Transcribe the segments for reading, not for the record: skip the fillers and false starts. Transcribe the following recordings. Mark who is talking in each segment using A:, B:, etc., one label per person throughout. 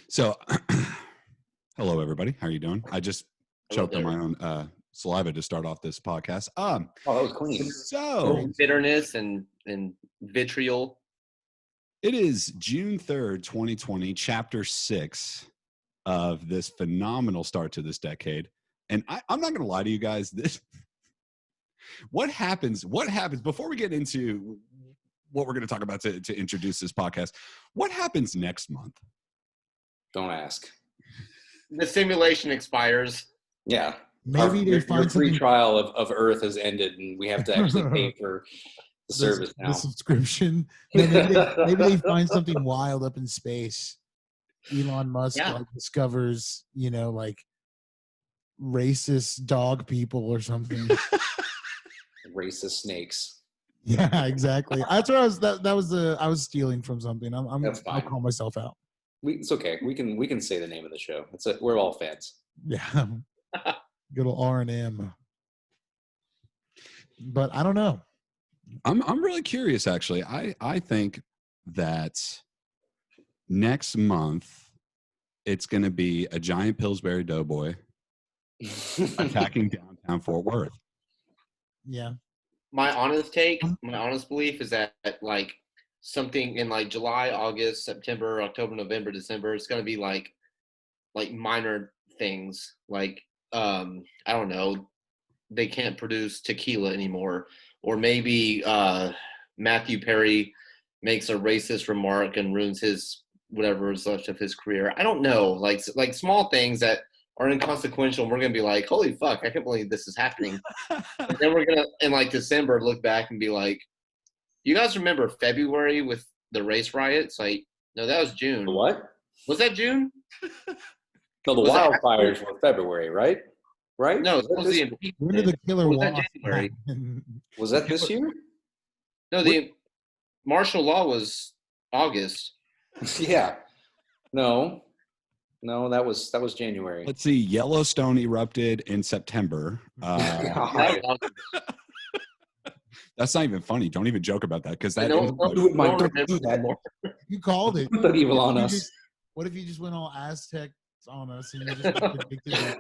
A: So, hello everybody. How are you doing? I just choked on my own saliva to start off this podcast.
B: Oh, that was clean.
A: So
C: bitterness and vitriol.
A: It is June 3rd, 2020, chapter 6 of this phenomenal start to this decade. And I'm not going to lie to you guys. What happens before we get into what we're going to talk about to introduce this podcast? What happens next month?
B: Don't ask.
C: The simulation expires.
B: Yeah.
D: Maybe
B: your free trial of Earth has ended, and we have to actually pay for the service now.
D: The subscription. Maybe they find something wild up in space. Elon Musk discovers, racist dog people or something.
B: Racist snakes.
D: Yeah, exactly. That's what I was stealing from something.
B: That's fine.
D: I'll call myself out.
B: It's okay. We can say the name of the show. We're all fans.
D: Yeah. Good old R&M. But I don't know.
A: I'm really curious, actually. I think that next month it's going to be a giant Pillsbury Doughboy attacking downtown Fort Worth.
D: Yeah.
C: My honest belief is that something in July, August, September, October, November, December, it's going to be like minor things. I don't know, they can't produce tequila anymore, or maybe Matthew Perry makes a racist remark and ruins his whatever is left of his career. I don't know, like small things that are inconsequential. And we're gonna be like, holy fuck, I can't believe this is happening. And then we're gonna in December look back and be like, you guys remember February with the race riots? No, that was June.
B: What?
C: Was that June?
B: No, the wildfires were February, right? Right?
C: No, it was the impeachment.
D: When did the killer
C: was that January?
B: Was that this year?
C: No, the martial law was August.
B: Yeah. No, that was January.
A: Let's see. Yellowstone erupted in September. That's not even funny. Don't even joke about that, because that.
B: Don't do that.
D: You called it.
B: Put evil on us.
D: What if you just went all Aztec on us and you just predicted it?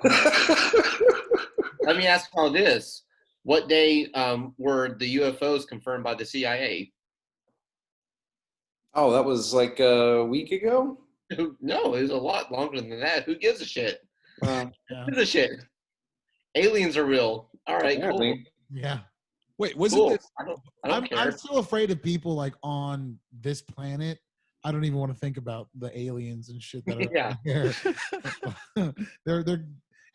C: Let me ask all this: what day were the UFOs confirmed by the CIA?
B: Oh, that was like a week ago?
C: No, it was a lot longer than that. Who gives a shit?
D: Yeah.
C: Who gives a shit? Aliens are real. All right, cool.
D: Yeah.
A: Wait, was
C: cool.
A: it this?
C: I don't care.
D: I'm so afraid of people on this planet. I don't even want to think about the aliens and shit that are here. They're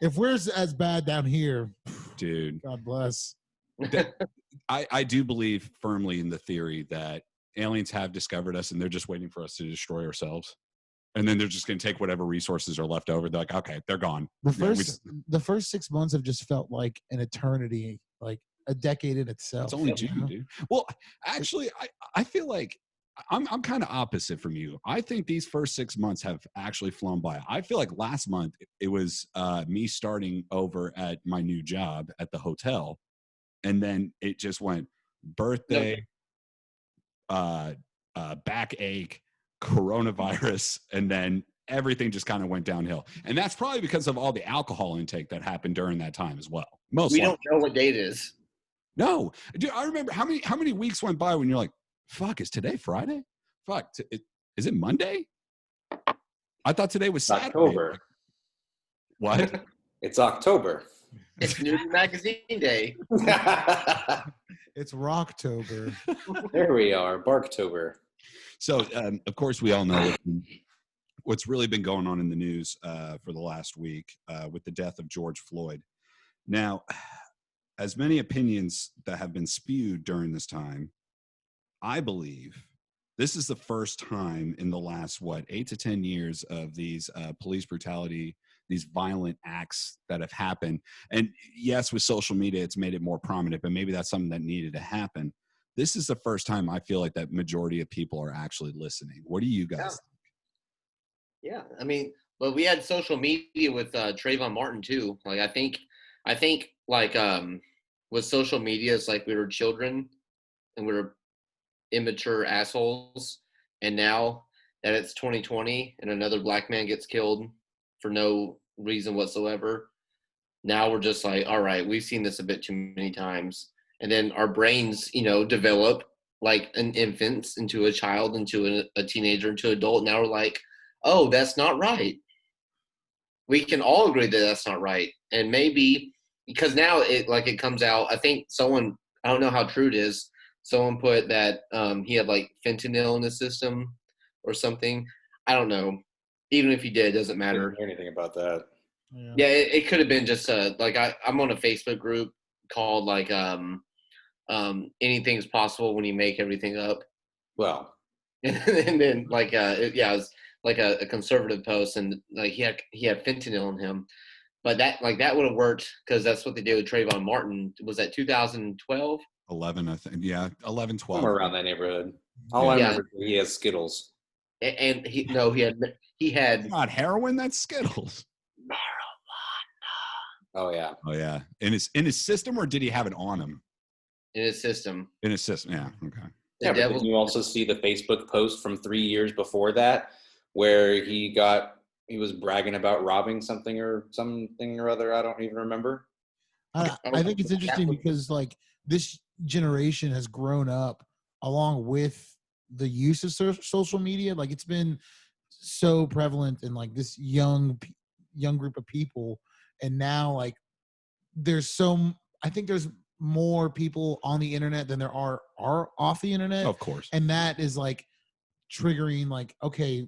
D: if we're as bad down here,
A: dude,
D: God bless.
A: I do believe firmly in the theory that aliens have discovered us and they're just waiting for us to destroy ourselves. And then they're just going to take whatever resources are left over. They're like, okay, they're gone.
D: The first 6 months have just felt like an eternity, like a decade in itself.
A: It's only June, dude. Well, actually, I feel like I'm kind of opposite from you. I think these first 6 months have actually flown by. I feel like last month it was me starting over at my new job at the hotel, and then it just went birthday, backache, coronavirus, and then everything just kind of went downhill. And that's probably because of all the alcohol intake that happened during that time as well.
C: We don't know what date it is.
A: No, dude, I remember how many weeks went by when you're like, fuck, is today Friday? Fuck, is it Monday? I thought today was Saturday.
B: October.
A: What?
B: It's October.
C: It's New Magazine Day.
D: It's Rocktober.
B: There we are, Barktober.
A: So, of course, we all know what's really been going on in the news for the last week with the death of George Floyd. Now, as many opinions that have been spewed during this time, I believe this is the first time in the last, 8 to 10 years of these police brutality, these violent acts that have happened. And yes, with social media, it's made it more prominent, but maybe that's something that needed to happen. This is the first time I feel like that majority of people are actually listening. What do you guys think?
C: Yeah, I mean, but we had social media with Trayvon Martin too. I think with social media, it's like we were children and we were immature assholes, and now that it's 2020 and another black man gets killed for no reason whatsoever. Now we're just like, all right, we've seen this a bit too many times. And then our brains, develop like an infant into a child, into a teenager, into an adult. Now we're like, oh, that's not right. We can all agree that that's not right. And maybe because now it comes out, I think someone, I don't know how true it is, someone put that he had like fentanyl in his system or something. I don't know. Even if he did, it doesn't
B: I
C: matter.
B: didn't hear anything about that.
C: Yeah, it could have been just like I'm on a Facebook group called like anything's possible when you make everything up.
B: Well,
C: And then like it was like a conservative post, and like he had fentanyl in him, but that would have worked because that's what they did with Trayvon Martin. Was that 2012?
A: 11, I think. Yeah, 11, 12.
B: somewhere around that neighborhood. All I remember is he has Skittles.
C: And he had
A: Not heroin. That's Skittles.
B: Oh yeah.
A: Oh yeah. In his system, or did he have it on him?
C: in his system.
A: In his system. Yeah. Okay.
B: Yeah, but did you also see the Facebook post from 3 years before that, where he was bragging about robbing something or other? I don't even remember.
D: I think it's interesting because like this generation has grown up along with the use of social media. Like it's been so prevalent in like this young group of people, and now like I think there's more people on the internet than there are off the internet.
A: Of course.
D: And that is like triggering like, okay,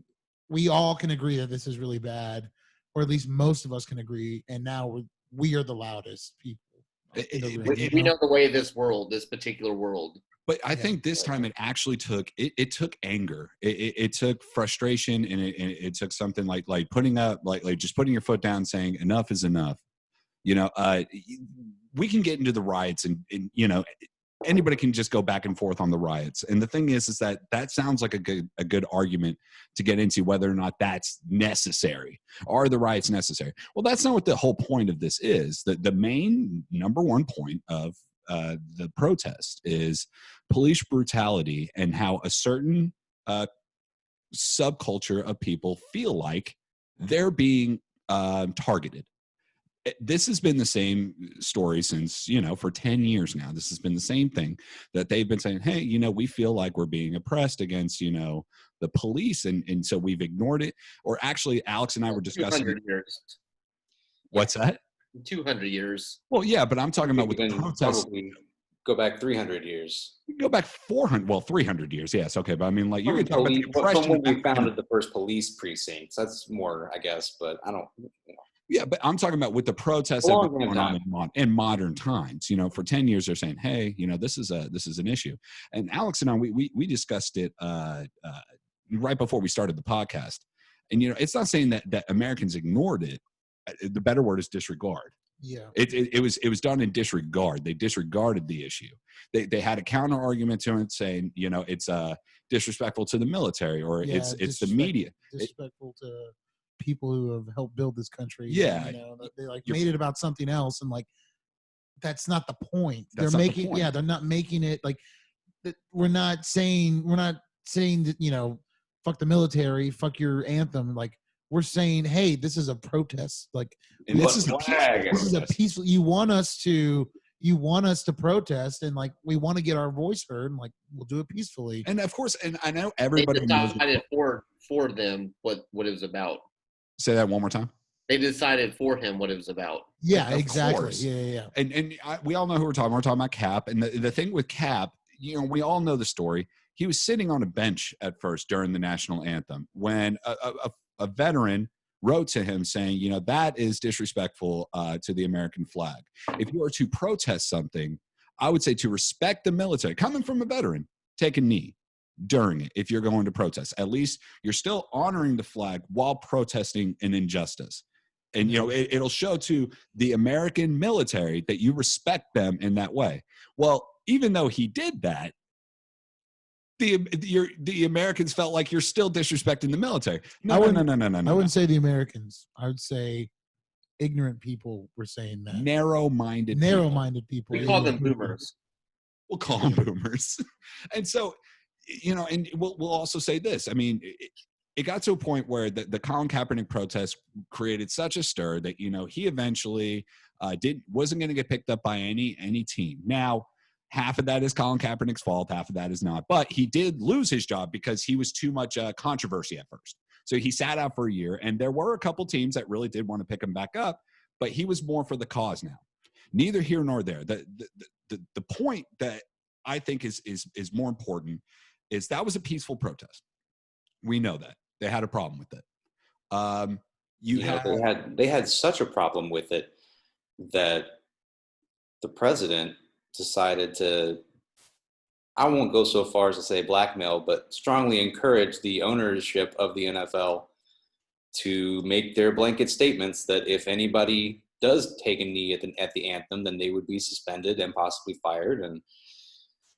D: we all can agree that this is really bad, or at least most of us can agree. And now we are the loudest people.
C: We know the way of this particular world.
A: But I think this time it actually took it took anger, it took frustration, and it took something like putting up like just putting your foot down, saying enough is enough. We can get into the riots, and anybody can just go back and forth on the riots. And the thing is that sounds like a good argument to get into whether or not that's necessary. Are the riots necessary? Well, that's not what the whole point of this is. The main number one point of the protest is police brutality, and how a certain subculture of people feel like they're being targeted. This has been the same story since, for 10 years now. This has been the same thing that they've been saying, hey, we feel like we're being oppressed against, the police. And so we've ignored it. Or actually, Alex and I were discussing.
C: 200 years.
A: What's that?
C: 200 years.
A: Well, yeah, but I'm talking about with the protests.
B: Go back 300 years.
A: Go back 300 years. Yes. Okay. But I mean, like, you can talk about the
B: from
A: oppression.
B: when we founded the first police precincts. That's more, I guess, but I don't,
A: Yeah, but I'm talking about with the protests that have been going on in modern times. For 10 years, they're saying, "Hey, this is an issue." And Alex and I, we discussed it right before we started the podcast. And it's not saying that Americans ignored it. The better word is disregard.
D: Yeah,
A: it was done in disregard. They disregarded the issue. They had a counter argument to it, saying, it's disrespectful to the military, or it's the media.
D: Disrespectful to people who have helped build this country.
A: Yeah,
D: they like made it about something else, and like that's not the point.
A: They're
D: not making it like we're not saying that fuck the military, fuck your anthem. Like we're saying, hey, this is a protest. Like this is a peaceful. You want us to protest, and like we want to get our voice heard, and like we'll do it peacefully.
A: And of course, and I know everybody knows
C: for them what it was about.
A: Say that one more time.
C: They decided for him what it was about.
D: Yeah,
A: of
D: exactly.
A: Course.
D: Yeah.
A: And we all know who we're talking about. We're talking about Cap. And the thing with Cap, we all know the story. He was sitting on a bench at first during the national anthem when a veteran wrote to him saying, that is disrespectful to the American flag. If you are to protest something, I would say to respect the military. Coming from a veteran, take a knee during it. If you're going to protest, at least you're still honoring the flag while protesting an injustice. And it'll show to the American military that you respect them in that way. Well, even though he did that, the Americans felt like you're still disrespecting the military. No.
D: I wouldn't say the Americans. I would say ignorant people were saying that.
A: Narrow-minded
D: people.
C: We call them boomers.
A: We'll call them boomers. And so, and we'll also say this. I mean, it got to a point where the Colin Kaepernick protest created such a stir that, he eventually wasn't going to get picked up by any team. Now, half of that is Colin Kaepernick's fault, half of that is not. But he did lose his job because he was too much controversy at first. So he sat out for a year, and there were a couple teams that really did want to pick him back up, but he was more for the cause now. Neither here nor there. The point that I think is more important is that was a peaceful protest. We know that. They had a problem with it.
B: They had such a problem with it that the president decided to, I won't go so far as to say blackmail, but strongly encourage the ownership of the NFL to make their blanket statements that if anybody does take a knee at the anthem, then they would be suspended and possibly fired. And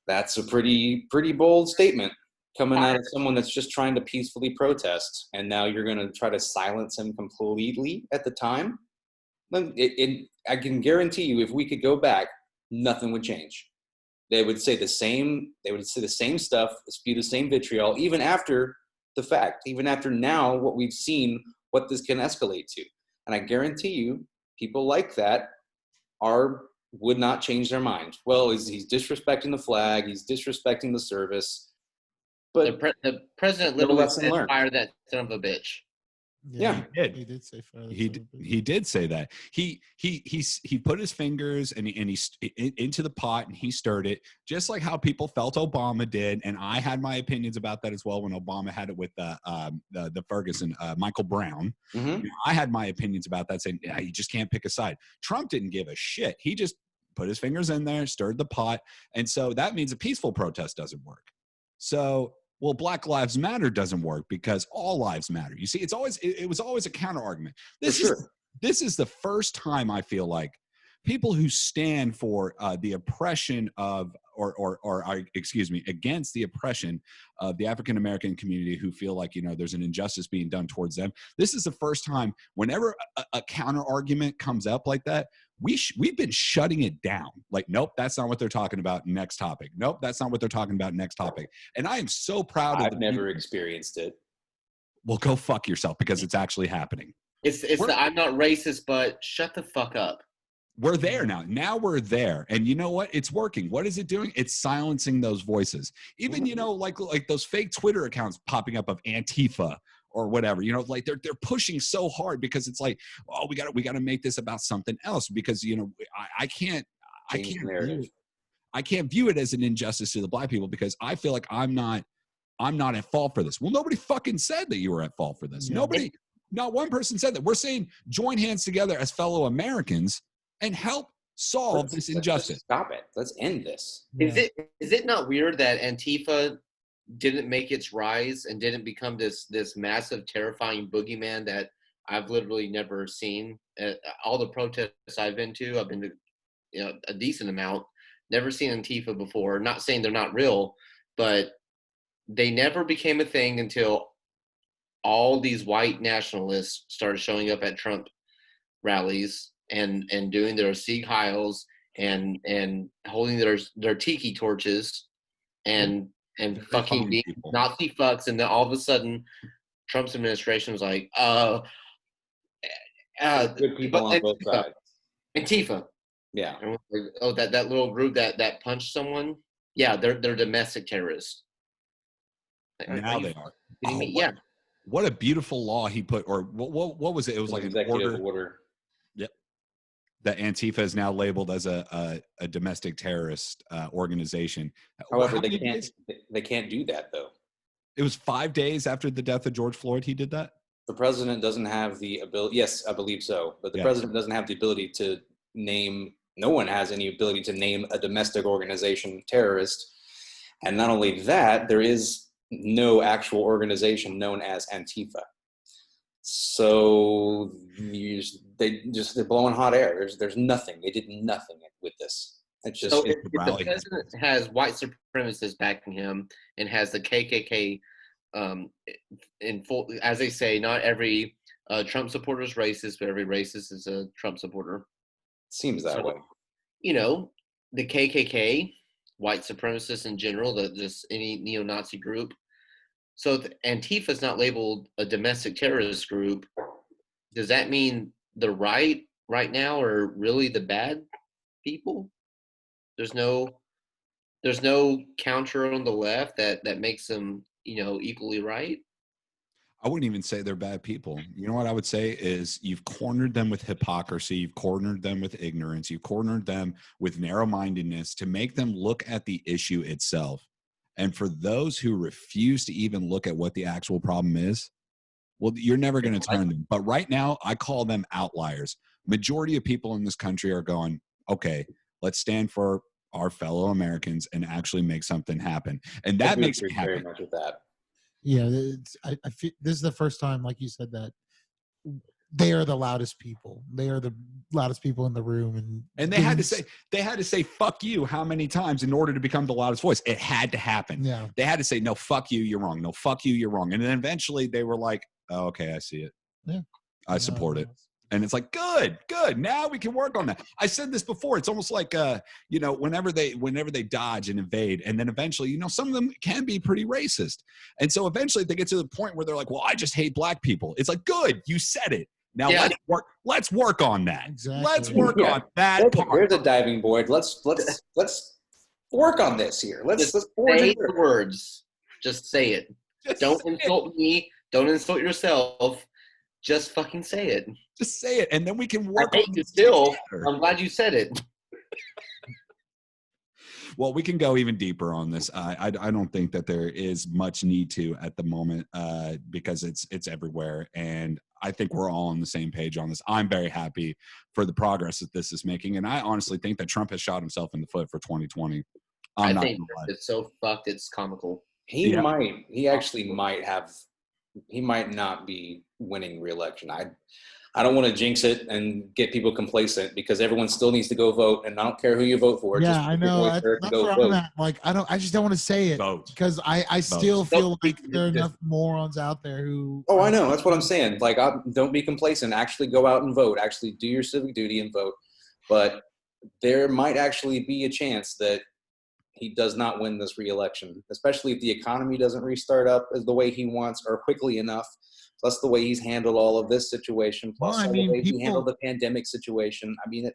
B: that's a pretty bold statement coming out of someone that's just trying to peacefully protest. And now you're going to try to silence him completely at the time. I can guarantee you, if we could go back, nothing would change. They would say the same stuff, spew the same vitriol, even after the fact, even after now what we've seen, what this can escalate to. And I guarantee you, people like that would not change their mind. Well, he's disrespecting the flag, he's disrespecting the service. But
C: the president literally said, "Fire that son of a bitch."
A: Yeah,
D: he did say fire.
A: He did say that. He put his fingers and he into the pot and he stirred it, just like how people felt Obama did. And I had my opinions about that as well when Obama had it with the Ferguson, Michael Brown.
B: Mm-hmm.
A: I had my opinions about that, saying you just can't pick a side. Trump didn't give a shit. He just put his fingers in there, stirred the pot, and so that means a peaceful protest doesn't work. So. Well, Black Lives Matter doesn't work because all lives matter. You see, it was always a counter argument. This is the first time I feel like people who stand for the oppression of, against the oppression of the African American community, who feel like there's an injustice being done towards them. This is the first time whenever a counter argument comes up like that, we've been shutting it down. Like, nope, that's not what they're talking about. Next topic. Nope, that's not what they're talking about. Next topic. And I am so proud of
B: I've never experienced it.
A: Well, go fuck yourself, because it's actually happening.
C: I'm not racist, but shut the fuck up.
A: We're there now. Now we're there. And you know what? It's working. What is it doing? It's silencing those voices. Even, like those fake Twitter accounts popping up of Antifa or whatever, like they're pushing so hard because it's like, oh, we got to make this about something else, because, I can't view it as an injustice to the Black people, because I feel like I'm not at fault for this. Well, nobody fucking said that you were at fault for this. Yeah. Not one person said that. We're saying join hands together as fellow Americans and help solve this injustice.
B: Stop it. Let's end this.
C: Is it not weird that Antifa didn't make its rise and didn't become this massive, terrifying boogeyman that I've literally never seen? All the protests I've been to a decent amount. Never seen Antifa before. Not saying they're not real, but they never became a thing until all these white nationalists started showing up at Trump rallies and doing their Sieg Heils and holding their tiki torches and fucking being Nazi fucks, and then all of a sudden Trump's administration was like,
B: good people on both sides.
C: Antifa.
B: Yeah.
C: And like, oh, that little group that punched someone. Yeah, they're domestic terrorists.
A: Now they are.
C: Yeah.
A: What a beautiful law he put, or what was it? It was like an
B: executive order.
A: Yep. That Antifa is now labeled as a domestic terrorist organization.
B: However, they can't do that though.
A: It was 5 days after the death of George Floyd he did that?
B: The president doesn't have the ability. Yes, I believe so. But the president doesn't have the ability to name. No one has any ability to name a domestic organization terrorist. And not only that, there is no actual organization known as Antifa. So they're blowing hot air. There's nothing. They did nothing with this. It's just
C: so if the president has white supremacists backing him and has the KKK in full, as they say, not every Trump supporter is racist, but every racist is a Trump supporter.
B: Seems that way.
C: The KKK, white supremacists in general, just any neo-Nazi group, So if Antifa's not labeled a domestic terrorist group, does that mean the right now are really the bad people? There's no counter on the left that makes them, equally right.
A: I wouldn't even say they're bad people. You know what I would say is you've cornered them with hypocrisy. You've cornered them with ignorance. You've cornered them with narrow-mindedness to make them look at the issue itself. And for those who refuse to even look at what the actual problem is, well, you're never going to turn them. But right now, I call them outliers. Majority of people in this country are going, okay, let's stand for our fellow Americans and actually make something happen. And that makes me happy.
B: Very much with that.
D: Yeah, I feel this is the first time, like you said, that they are the loudest people. They are the loudest people in the room,
A: and they had to say fuck you how many times in order to become the loudest voice. It had to happen.
D: Yeah,
A: they had to say no, fuck you, you're wrong. No, fuck you, you're wrong. And then eventually they were like, oh, okay, I see it.
D: Yeah,
A: I support it. And it's like, good. Now we can work on that. I said this before. It's almost like, whenever they dodge and evade, and then eventually, some of them can be pretty racist. And so eventually they get to the point where they're like, well, I just hate black people. It's like, good, you said it. Now let's work on that.
D: Exactly.
A: Let's work on that part.
B: There's a diving board. Let's work on this here. Let's
C: say the words. Just say it. Don't insult me. Don't insult yourself. Just fucking say it.
A: Just say it, and then we can work.
C: I hate you still. I'm glad you said it.
A: Well, we can go even deeper on this. I don't think that there is much need to at the moment because it's everywhere, and I think we're all on the same page on this. I'm very happy for the progress that this is making, and I honestly think that Trump has shot himself in the foot for 2020.
C: I think it's so fucked. It's comical.
B: He might not be winning re-election. I don't want to jinx it and get people complacent because everyone still needs to go vote, and I don't care who you vote for.
D: Yeah, I know. That's where I'm at. Like, I just don't want to say it because I still feel like there are enough morons out there who.
B: Oh, I know. That's what I'm saying. Like, don't be complacent. Actually, go out and vote. Actually, do your civic duty and vote. But there might actually be a chance that he does not win this re-election, especially if the economy doesn't restart up as the way he wants or quickly enough. Plus the way he's handled all of this situation, plus the way he handled the pandemic situation. I mean,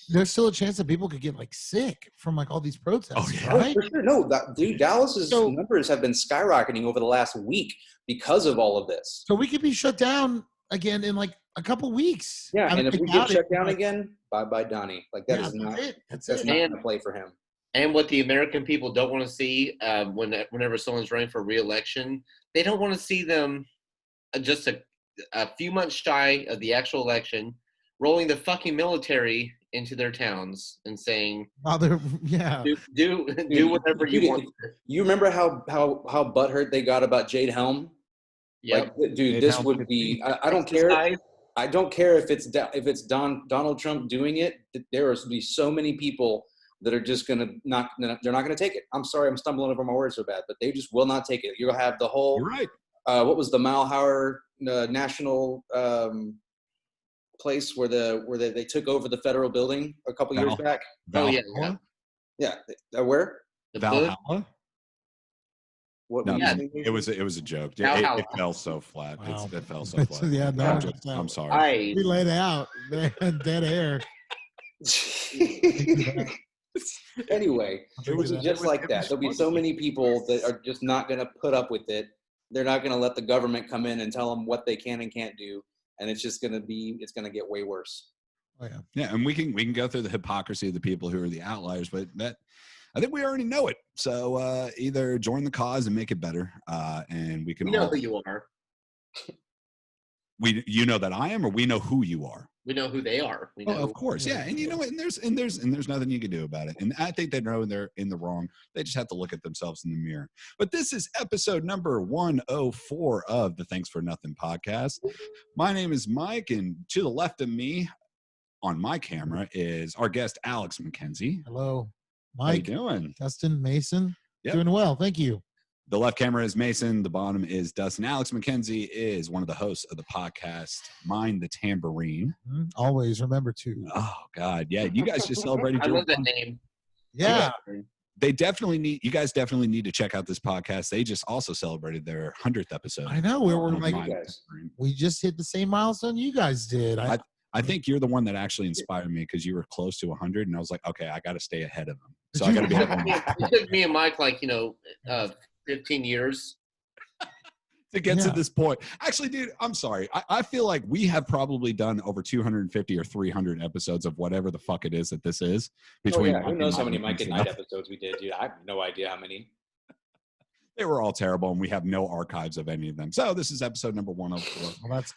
D: there's still a chance that people could get like sick from like all these protests.
A: Oh, yeah.
D: Right?
B: For sure. No, Dallas's numbers have been skyrocketing over the last week because of all of this.
D: So we could be shut down again in like a couple weeks.
B: Yeah, and if we get shut down again, bye Donnie. Like that's not going to play for him.
C: And what the American people don't want to see whenever someone's running for re-election, they don't want to see them just a few months shy of the actual election, rolling the fucking military into their towns and saying, do whatever you want."
B: You remember how butthurt they got about Jade Helm?
C: Yeah,
B: like, dude, this would be. I don't care. I don't care if it's Donald Trump doing it. There will be so many people that are just gonna not. They're not gonna take it. I'm sorry, I'm stumbling over my words so bad, but they just will not take it. You'll have the whole.
A: You're right.
B: What was the Malhauer national place where they took over the federal building a couple years back?
A: Valhalla?
B: Yeah. Where?
A: Valhalla?
B: What?
A: No, it was a joke. It fell so flat.
D: Wow.
A: It fell so flat.
D: Yeah, no,
A: I'm sorry.
D: We laid out dead air.
B: Anyway, it was just like that. There'll be so many people that are just not going to put up with it. They're not going to let the government come in and tell them what they can and can't do, and it's just going to get way worse.
D: Oh yeah.
A: Yeah, and we can go through the hypocrisy of the people who are the outliers, but I think we already know it. So either join the cause and make it better, and we can.
C: We know who you are.
A: You know that I am, or we know who you are.
C: We know who they are. We know
A: of course, yeah. And you know what? And there's nothing you can do about it. And I think they know they're in the wrong. They just have to look at themselves in the mirror. But this is episode number 104 of the Thanks for Nothing podcast. My name is Mike, and to the left of me on my camera is our guest Alex Mackenzie.
D: Hello, Mike.
A: How you doing?
D: Dustin, Mason.
A: Yep.
D: Doing well, thank you.
A: The left camera is Mason. The bottom is Dustin. Alex Mackenzie is one of the hosts of the podcast Mind the Tambourine.
D: Always remember to.
A: Oh, God. Yeah. You guys just celebrated
C: I love that name.
D: Yeah.
A: they definitely need, you guys definitely need to check out this podcast. They just also celebrated their 100th episode.
D: I know. We're
A: on
D: like,
A: my-
D: we just hit the same milestone you guys did.
A: I think you're the one that actually inspired me because you were close to 100, and I was like, okay, I got to stay ahead of them. So I got to be.
C: It took me and Mike 15 years
A: to get to this point. Actually, dude, I'm sorry. I feel like we have probably done over 250 or 300 episodes of whatever the fuck it is that this is. Between
B: who knows how many Mike and Night episodes we did, dude? I have no idea how many.
A: They were all terrible, and we have no archives of any of them. So this is episode number 104.
D: Well, that's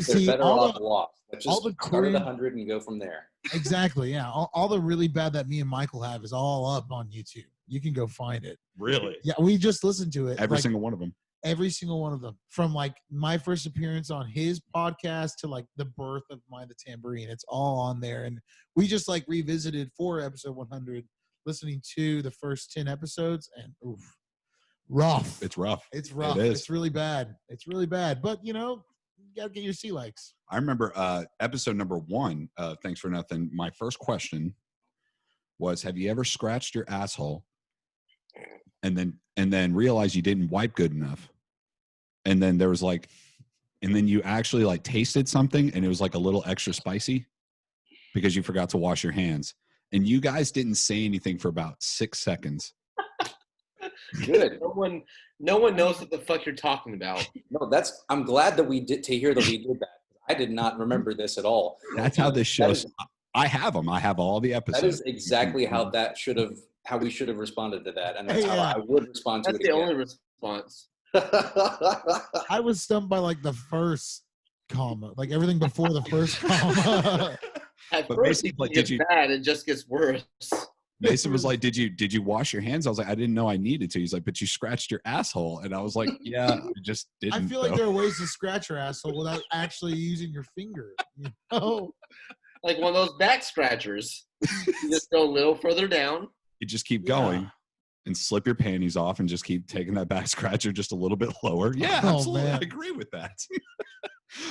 B: They're better off lost. Let's just
D: all the
B: start at
D: cringe-
B: 100 and go from there.
D: Exactly. Yeah. All the really bad that me and Michael have is all up on YouTube. You can go find it.
A: Really?
D: Yeah. We just listened to it.
A: Every single one of them.
D: Every single one of them, from like my first appearance on his podcast to like the birth of the Tambourine. It's all on there. And we just like revisited for episode 100, listening to the first 10 episodes, and oof, rough.
A: It's rough.
D: It's rough.
A: It is.
D: It's really bad. It's really bad. But you gotta get your sea likes.
A: I remember episode number 1, Thanks for Nothing. My first question was, have you ever scratched your asshole and then realized you didn't wipe good enough? And then there was like, and then you actually like tasted something and it was like a little extra spicy because you forgot to wash your hands. And you guys didn't say anything for about 6 seconds.
B: Good.
C: No one knows what the fuck you're talking about.
B: No, I'm glad that we did to hear that we did that. I did not remember this at all.
A: That's how this shows. I have them. I have all the episodes.
B: That is exactly how we should have responded to that, and that's how I would respond to
C: That's
B: it.
C: the only response.
D: I was stumped by like the first comma, like everything before the first comma.
C: At
A: But
C: first,
A: basically,
C: it gets bad. It just gets worse.
A: Mason was like, did you wash your hands? I was like, I didn't know I needed to. He's like, but you scratched your asshole. And I was like, yeah, I just didn't.
D: I feel like there are ways to scratch your asshole without actually using your finger.
C: Like one of those back scratchers. You just go a little further down.
A: You just keep going and slip your panties off and just keep taking that back scratcher just a little bit lower. Yeah, absolutely.
D: Man.
A: I agree with that.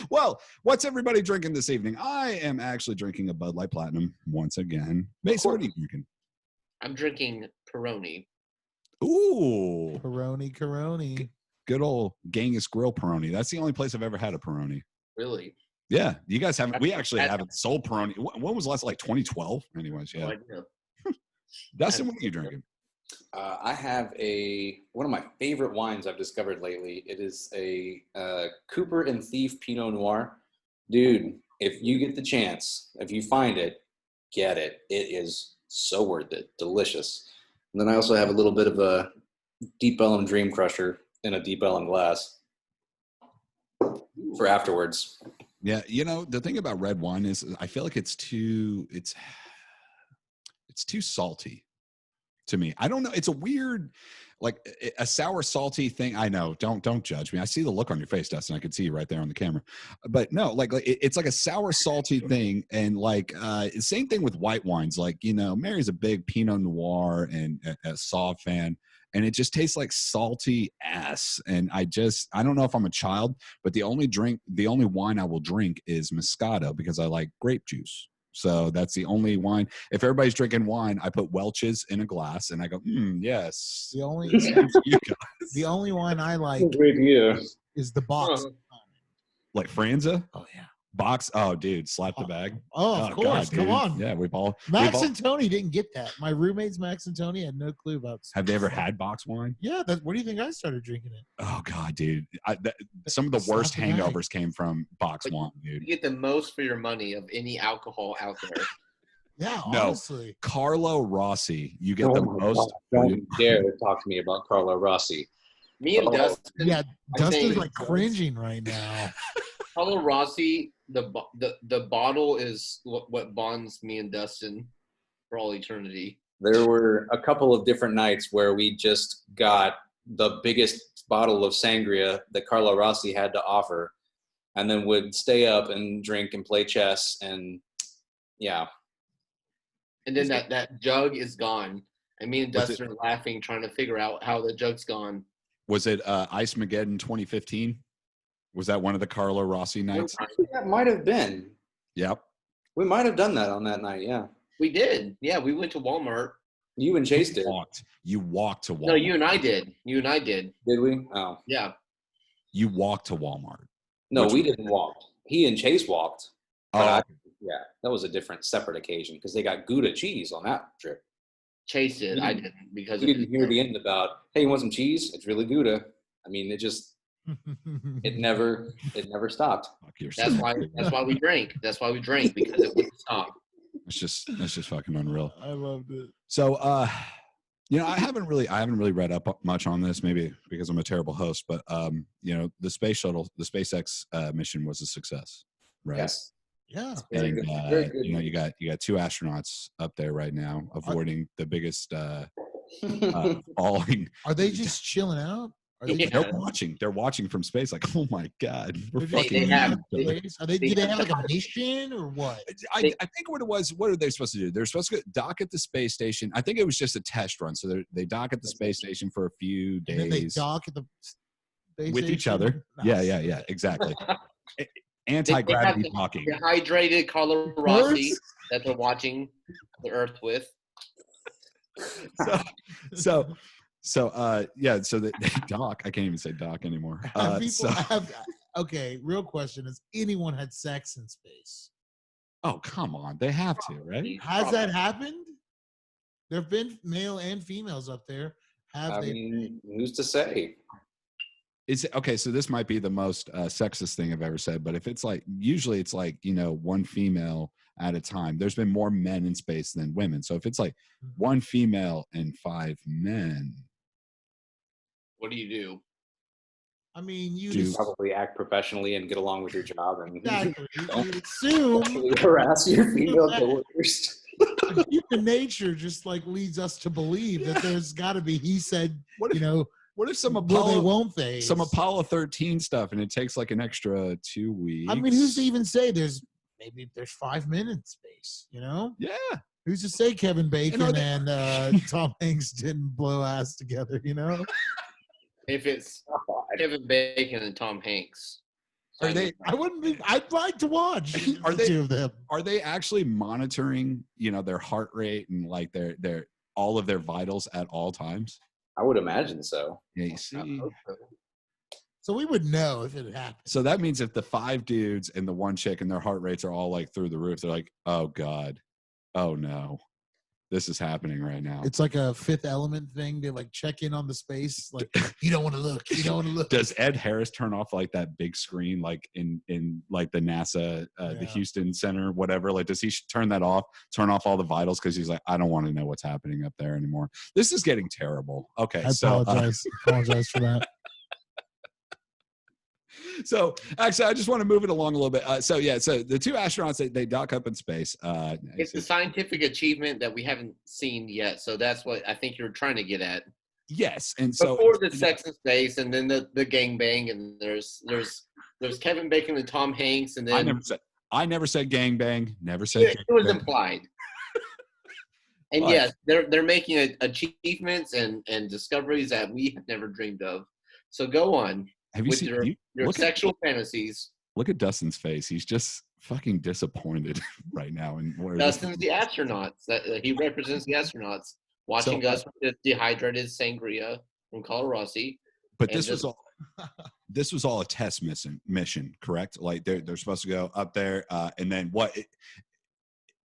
A: Well, what's everybody drinking this evening? I am actually drinking a Bud Light Platinum once again. Mason, what are you drinking?
C: I'm drinking Peroni.
A: Ooh.
D: Peroni.
A: Good old Genghis Grill Peroni. That's the only place I've ever had a Peroni.
C: Really?
A: Yeah. You guys haven't, we actually haven't sold Peroni. When was the last, like 2012? Anyways, yeah. Dustin, what are you drinking?
B: I have one of my favorite wines I've discovered lately. It is a Cooper and Thief Pinot Noir. Dude, if you get the chance, if you find it, get it. It is so worth it. Delicious. And then I also have a little bit of a Deep Ellum Dream Crusher in a Deep Ellum glass for afterwards.
A: Yeah, the thing about red wine is I feel like it's too salty to me. I don't know. It's a weird, like a sour, salty thing. I know. Don't judge me. I see the look on your face, Dustin. I can see you right there on the camera. But no, like it's like a sour, salty thing. And like same thing with white wines. Like, Mary's a big Pinot Noir and a Sauv fan. And it just tastes like salty ass. And I don't know if I'm a child, but the only wine I will drink is Moscato because I like grape juice. So that's the only wine. If everybody's drinking wine, I put Welch's in a glass and I go, yes.
D: The only wine I like is the box.
A: Like Franza?
D: Oh, yeah.
A: Box? Oh, dude, slap the bag.
D: Oh, of course.
A: God,
D: come on.
A: Yeah,
D: Max and Tony didn't get that. My roommates, Max and Tony, had no clue about.
A: Have they ever had box wine?
D: Yeah. What do you think I started drinking it?
A: Oh, God, dude. Some of the worst hangovers came from box wine, dude.
C: You get the most for your money of any alcohol out there.
D: Yeah,
A: no,
D: honestly.
A: Carlo Rossi. You get the most.
B: God, don't dare talk to me about Carlo Rossi.
C: Me and Dustin.
D: Yeah, Dustin's like cringing right now.
C: Carlo Rossi, the bottle is what bonds me and Dustin for all eternity.
B: There were a couple of different nights where we just got the biggest bottle of sangria that Carlo Rossi had to offer, and then would stay up and drink and play chess, and yeah.
C: And then that jug is gone, and me and Dustin are laughing, trying to figure out how the jug's gone.
A: Was it Ice Mageddon 2015? Was that one of the Carlo Rossi nights?
B: That might have been.
A: Yep.
B: We might have done that on that night, yeah.
C: We did. Yeah, we went to Walmart
B: You and Chase did.
A: You walked to Walmart.
C: No, you and I did. You and I did.
B: Did we? Oh.
C: Yeah.
A: You walked to Walmart.
B: No, we didn't walk. He and Chase walked. But
A: Oh,
B: yeah, that was a different, separate occasion because they got Gouda cheese on that trip.
C: Chase did. I didn't because
B: We didn't hear the end about, hey, you want some cheese? It's really Gouda. I mean, it never stopped.
C: That's why we drank. That's why we drank, because it wouldn't stop.
A: That's just fucking unreal.
D: I loved it.
A: So, I haven't really read up much on this, maybe because I'm a terrible host, but the space shuttle, the SpaceX mission was a success, right?
B: Yes.
D: Yeah.
A: And
B: Very good.
A: you got two astronauts up there right now avoiding the biggest falling.
D: Are they just chilling out? Are they
C: Yeah.
A: They're watching from space, like, oh my God, we're
D: They
A: fucking.
C: have-
D: do they have like a mission or what?
A: I think what it was, what are they supposed to do? They're supposed to dock at the space station. I think it was just a test run. So they dock at the space station for a few days.
D: And then they dock at the space
A: with each
D: station?
A: other.
D: Nice.
A: Yeah, exactly. Anti-gravity
C: They have
A: docking.
C: the dehydrated Colorado Rossi that they're watching the Earth with.
A: So they dock. I can't even say dock anymore.
D: Okay, real question. Has anyone had sex in space?
A: Oh, come on. They have to, right?
D: Has that happened? There have been male and females up there.
B: I mean, who's to say?
A: Okay, so this might be the most sexist thing I've ever said, but if it's like, usually it's like, one female at a time. There's been more men in space than women. So if it's like one female and 5 men.
C: What do you do?
D: I mean, you
B: You probably act professionally and get along with your job and
D: exactly. You assume
B: harass your female coworkers.
D: human nature just like leads us to believe that there's got to be. He said,
A: What if some
D: won't they?
A: Some Apollo 13 stuff, and it takes like an extra 2 weeks?
D: I mean, who's to even say there's 5 men in space?
A: Yeah.
D: Who's to say Kevin Bacon and Tom Hanks didn't blow ass together?
C: If it's Kevin Bacon and Tom Hanks.
A: Are they?
D: I'd like to watch.
A: Are
D: the
A: they?
D: two of them?
A: Are they actually monitoring, their heart rate and like their all of their vitals at all times?
B: I would imagine so.
A: Yeah, you see.
D: So we would know if it happened.
A: So that means if the 5 dudes and the 1 chick and their heart rates are all like through the roof, they're like, oh God, oh no, this is happening right now.
D: It's like a Fifth Element thing to like check in on the space. Like you don't want to look. You don't want to look.
A: Does Ed Harris turn off like that big screen, like in like the NASA, the Houston Center, whatever? Like, does he turn that off? Turn off all the vitals because he's like, I don't want to know what's happening up there anymore. This is getting terrible. Okay,
D: I apologize. Apologize for that.
A: So actually, I just want to move it along a little bit. So the 2 astronauts, they dock up in space.
C: It's a scientific achievement that we haven't seen yet. So that's what I think you're trying to get at.
A: Yes, and so
C: before the sex in space, and then the gangbang, and there's Kevin Bacon and Tom Hanks, and then
A: I never said gangbang. Never said.
C: It was implied. And but, yes, they're making achievements and discoveries that we have never dreamed of. So go on.
A: Have you seen
C: your sexual fantasies?
A: Look at Dustin's face. He's just fucking disappointed right now. And
C: Dustin's the astronauts. He represents the astronauts. Watching us with the dehydrated sangria from Colorado Rossi.
A: But this was all a test mission, correct? Like they're supposed to go up there, and then what?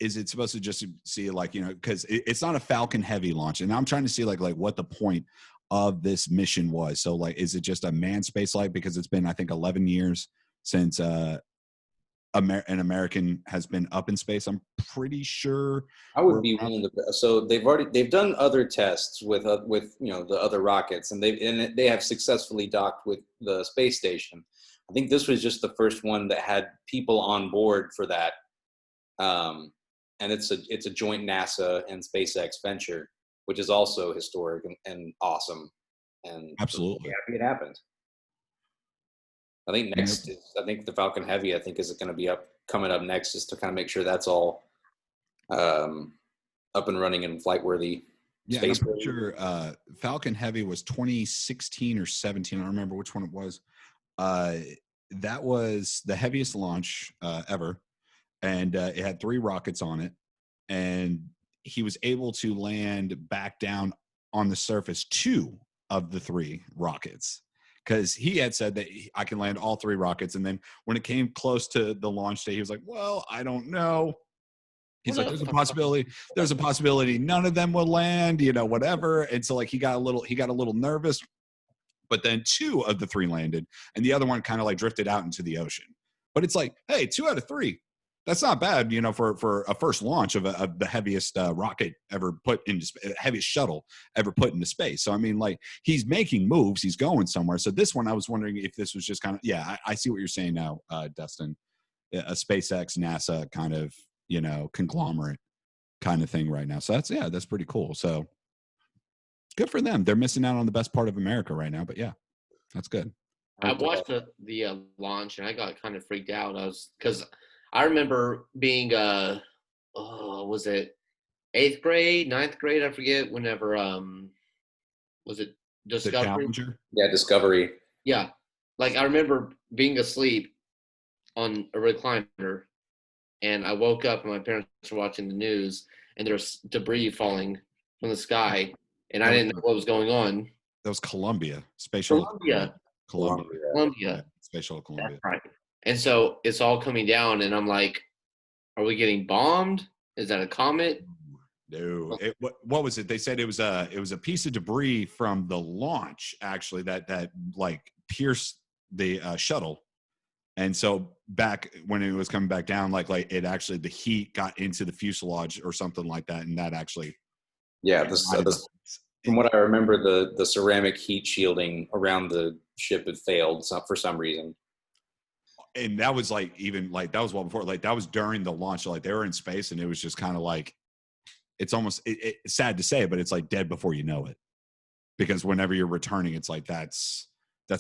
A: Is it supposed to just see like, because it's not a Falcon Heavy launch, and I'm trying to see like what the point of this mission was. So like, is it just a manned space flight? Because it's been, I think, 11 years since an American has been up in space. I'm pretty sure.
B: I would be one of the. So they've done other tests with the other rockets, and they have successfully docked with the space station. I think this was just the first one that had people on board for that. And it's a joint NASA and SpaceX venture, which is also historic and awesome, and
A: absolutely
B: happy it happened. I think I think the Falcon Heavy is going to be coming up next, just to kind of make sure that's all up and running and flight worthy.
A: Yeah, I'm pretty sure Falcon Heavy was 2016 or 17. I don't remember which one it was. That was the heaviest launch ever, and it had 3 rockets on it. And he was able to land back down on the surface 2 of the 3 rockets, because he had said that I can land all 3 rockets. And then when it came close to the launch day, he was like, well, I don't know. He's like, there's a possibility none of them will land, whatever. And so like he got a little nervous, but then 2 of the 3 landed and the other one kind of like drifted out into the ocean. But it's like, hey, 2 out of 3. That's not bad, for a first launch of the heaviest rocket ever put into heaviest shuttle ever put into space. So I mean, like, he's making moves, he's going somewhere. So this one, I was wondering if this was just kind of, I see what you're saying now, Dustin, a SpaceX, NASA kind of, conglomerate kind of thing right now. So that's pretty cool. So good for them. They're missing out on the best part of America right now, but yeah, that's good.
C: I watched the launch and I got kind of freaked out. Because I remember being was it 8th grade, 9th grade? I forget. Whenever was it Discovery?
A: The Challenger?
B: Yeah, Discovery.
C: Yeah, like I remember being asleep on a recliner, and I woke up and my parents were watching the news, and there's debris falling from the sky, and I didn't know what was going on.
A: That was Columbia. Columbia.
C: Yeah,
A: Space Shuttle Columbia.
C: That's right. And so it's all coming down, and I'm like, are we getting bombed? Is that a comet?
A: No. What was it? They said it was a piece of debris from the launch, actually, that like pierced the shuttle. And so back when it was coming back down, like it actually, the heat got into the fuselage or something like that, and that actually.
B: Yeah, from what I remember, the ceramic heat shielding around the ship had failed for some reason.
A: And that was like, even like, that was well before, like that was during the launch. So like they were in space, and it was just kind of like, it's almost it's sad to say, but it's like dead before you know it, because whenever you're returning, it's like that's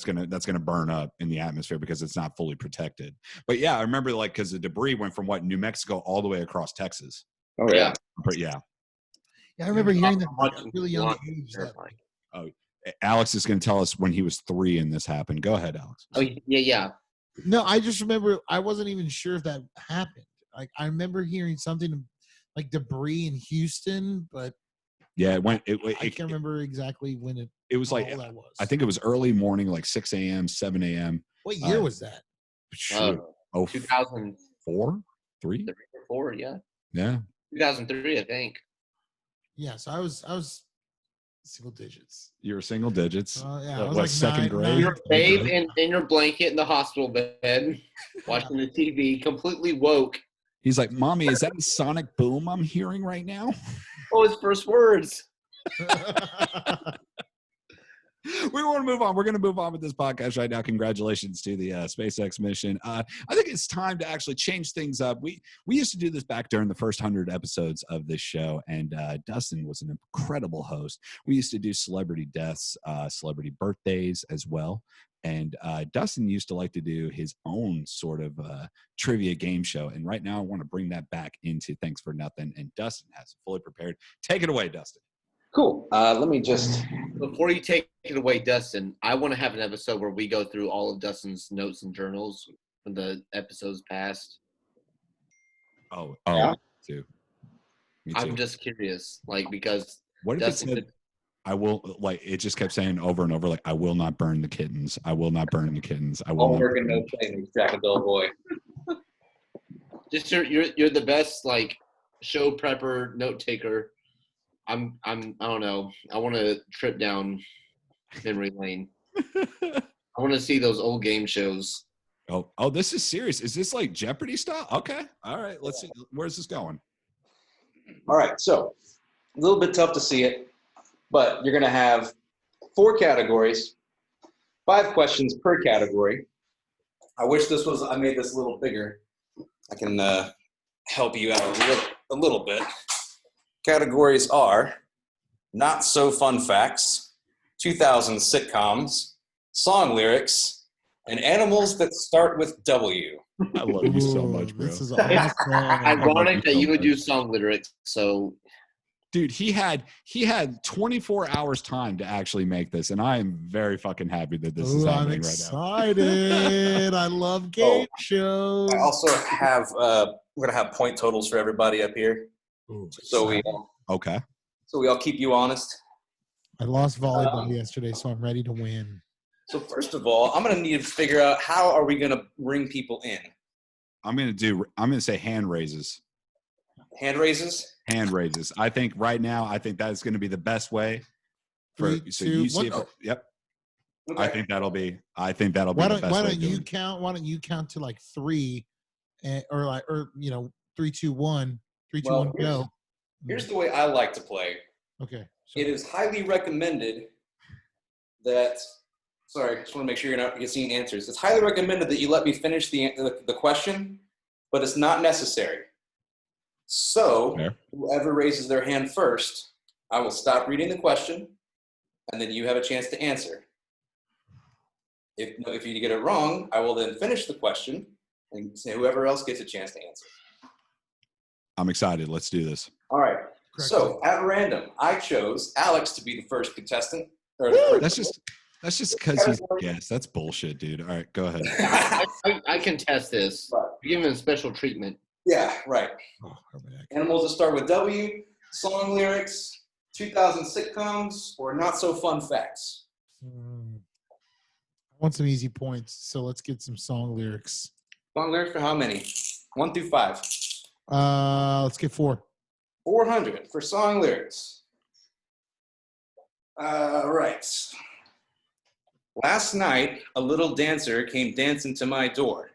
A: gonna burn up in the atmosphere because it's not fully protected. But yeah, I remember like, because the debris went from New Mexico all the way across Texas.
B: Oh yeah.
A: But yeah.
D: Yeah, I remember hearing that at a really young age.
A: Alex is going to tell us when he was 3 and this happened. Go ahead, Alex.
C: Oh yeah.
D: No, I just remember I wasn't even sure if that happened. Like I remember hearing something like debris in Houston, but
A: yeah, it went.
D: I can't remember exactly when
A: it was like.
D: That was.
A: I think it was early morning, like 6 a.m., 7 a.m.
D: What year was that?
C: 2004,
A: 3,
C: 4, yeah.
A: Yeah.
C: 2003, I think.
D: Yeah, so I was single digits.
A: You were single digits.
D: Yeah, I was
A: like
D: 2nd grade.
C: You're bathed in your blanket in the hospital bed, watching the TV, completely woke.
A: He's like, "Mommy, is that a sonic boom I'm hearing right now?"
C: Oh, his first words.
A: We want to move on. We're going to move on with this podcast right now. Congratulations to the SpaceX mission. I think it's time to actually change things up. We used to do this back during the first 100 episodes of this show, and Dustin was an incredible host. We used to do celebrity deaths, celebrity birthdays as well. And Dustin used to like to do his own sort of trivia game show. And right now I want to bring that back into Thanks for Nothing. And Dustin has it fully prepared. Take it away, Dustin.
B: Cool. Let me just.
C: Before you take it away, Dustin, I want to have an episode where we go through all of Dustin's notes and journals from the episodes past.
A: Oh,
B: yeah.
A: Me too.
C: I'm just curious, like, because
A: what if
C: Dustin
A: it said, I will, like, it just kept saying over and over, like, I will not burn the kittens. I will not burn the kittens. I will
B: all
A: not
B: work and no play, Jack and Bill boy.
C: Just you're the best, like, show prepper, note taker. I don't know. I want to trip down memory lane. I want to see those old game shows.
A: Oh, this is serious. Is this like Jeopardy style? Okay. All right. Let's see. Where's this going?
B: All right. So a little bit tough to see it, but you're going to have 4 categories, 5 questions per category. I wish I made this a little bigger. I can help you out a little bit. Categories are not so fun facts, 2000 sitcoms, song lyrics, and animals that start with W.
A: I love you so much, bro.
D: This is awesome.
C: Ironic that you would do song lyrics. So,
A: dude, he had 24 hours time to actually make this, and I am very fucking happy that this is happening right now.
D: I'm excited. I love game shows.
B: I also have we're gonna have point totals for everybody up here.
D: Ooh,
B: So
A: Okay.
B: So we all keep you honest.
D: I lost volleyball yesterday, so I'm ready to win.
B: So first of all, I'm going to need to figure out how are we going to bring people in.
A: I'm going to say hand raises.
B: Hand raises?
A: Hand raises. I think right now, that is going to be the best way.
D: Yep.
B: Okay.
A: I think that'll be
D: Why
A: the best
D: don't
A: way
D: you count? Why don't you count to like 3, or 3, 2, 1, 3, 2, 1, go.
B: Here's the way I like to play.
D: Okay.
B: It is highly recommended that. Sorry, I just want to make sure you're not seeing answers. It's highly recommended that you let me finish the question, but it's not necessary. So whoever raises their hand first, I will stop reading the question, and then you have a chance to answer. If you get it wrong, I will then finish the question, and say whoever else gets a chance to answer.
A: I'm excited. Let's do this.
B: All right.
D: Correct.
B: So at random, I chose Alex to be the first contestant.
A: That's just because he's a guest. That's bullshit, dude. All right, go ahead.
C: I contest this. Give him special treatment.
B: Yeah, right.
D: Oh,
B: Animals that start with W, song lyrics, 2000 sitcoms, or not so fun facts.
D: I want some easy points, so let's get some song lyrics.
B: Song lyrics for how many? 1 through 5.
D: Let's get 4.
B: 400 for song lyrics. Right. Last night, a little dancer came dancing to my door.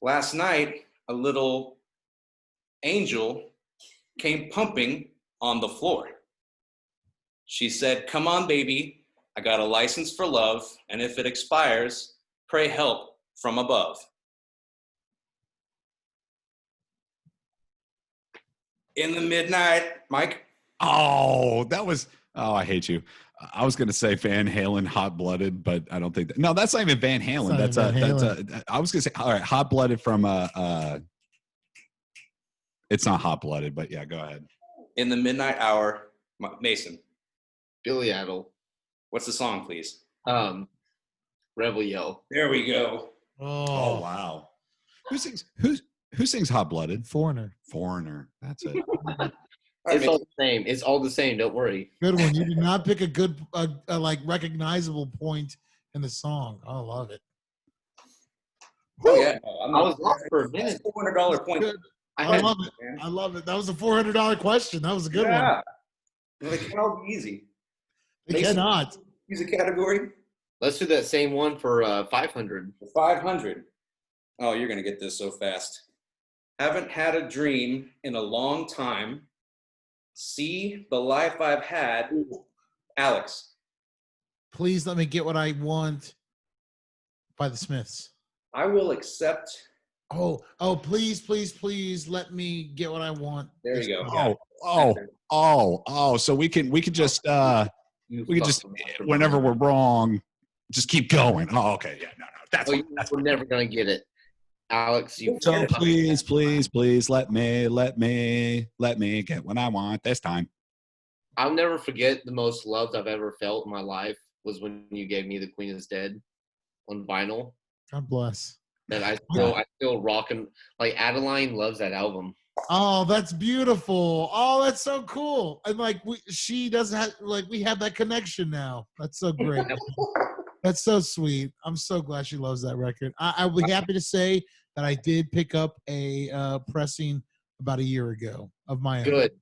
B: Last night, a little angel came pumping on the floor. She said, "Come on, baby, I got a license for love, and if it expires, pray help from above." In the midnight, Mike.
A: Oh, I hate you. I was going to say Van Halen, Hot Blooded, but I don't think that. No, that's not even Van Halen. I was going to say, all right, Hot Blooded from it's not Hot Blooded, but yeah, go ahead.
B: In the midnight hour, Mason.
C: Billy Idol.
B: What's the song, please?
C: Rebel Yell.
B: There we go.
A: Oh wow. Who sings Hot Blooded?
D: Foreigner.
A: That's it.
C: It's all the same. It's all the same. Don't worry.
D: Good one. You did not pick a good, like recognizable point in the song. I love it.
B: Oh yeah,
C: I was lost for a minute.
B: $400 point.
D: I love it. Man. I love it. That was a $400 question. That was a good one.
B: Well, they can all be easy.
D: They cannot.
B: Use a category.
C: Let's do that same one for 500.
B: 500. Oh, you're gonna get this so fast. Haven't had a dream in a long time. See the life I've had. Alex.
D: Please let me get what I want by the Smiths.
B: I will accept.
D: Oh, please let me get what I want.
B: There you go.
A: So we can just whenever we're wrong, just keep going. Oh, okay. Yeah, no.
C: We're never gonna get it. Alex,
A: so please let me get what I want this time.
C: I'll never forget the most loved I've ever felt in my life was when you gave me The Queen is Dead on vinyl.
D: God bless.
C: That I still rock and like Adeline loves that album.
D: Oh, that's beautiful. Oh, that's so cool. And like she doesn't have we have that connection now. That's so great. That's so sweet. I'm so glad she loves that record. I'll be happy to say that I did pick up a pressing about a year ago of my own.
C: Good,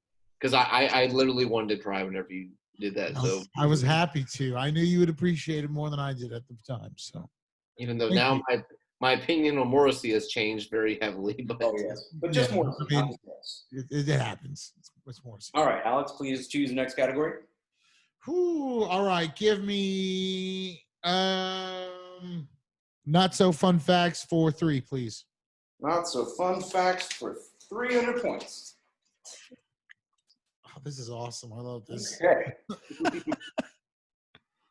C: because I literally wanted to cry whenever you did that.
D: I was happy to. I knew you would appreciate it more than I did at the time. So
C: even though now my opinion on Morrissey has changed very heavily,
B: but just more.
D: It happens. It's Morrissey.
B: All right, Alex, please choose the next category.
D: All right, give me not so fun facts for 3, please.
B: Not so fun facts for 300 points.
D: Oh, this is awesome. I love this.
B: Okay.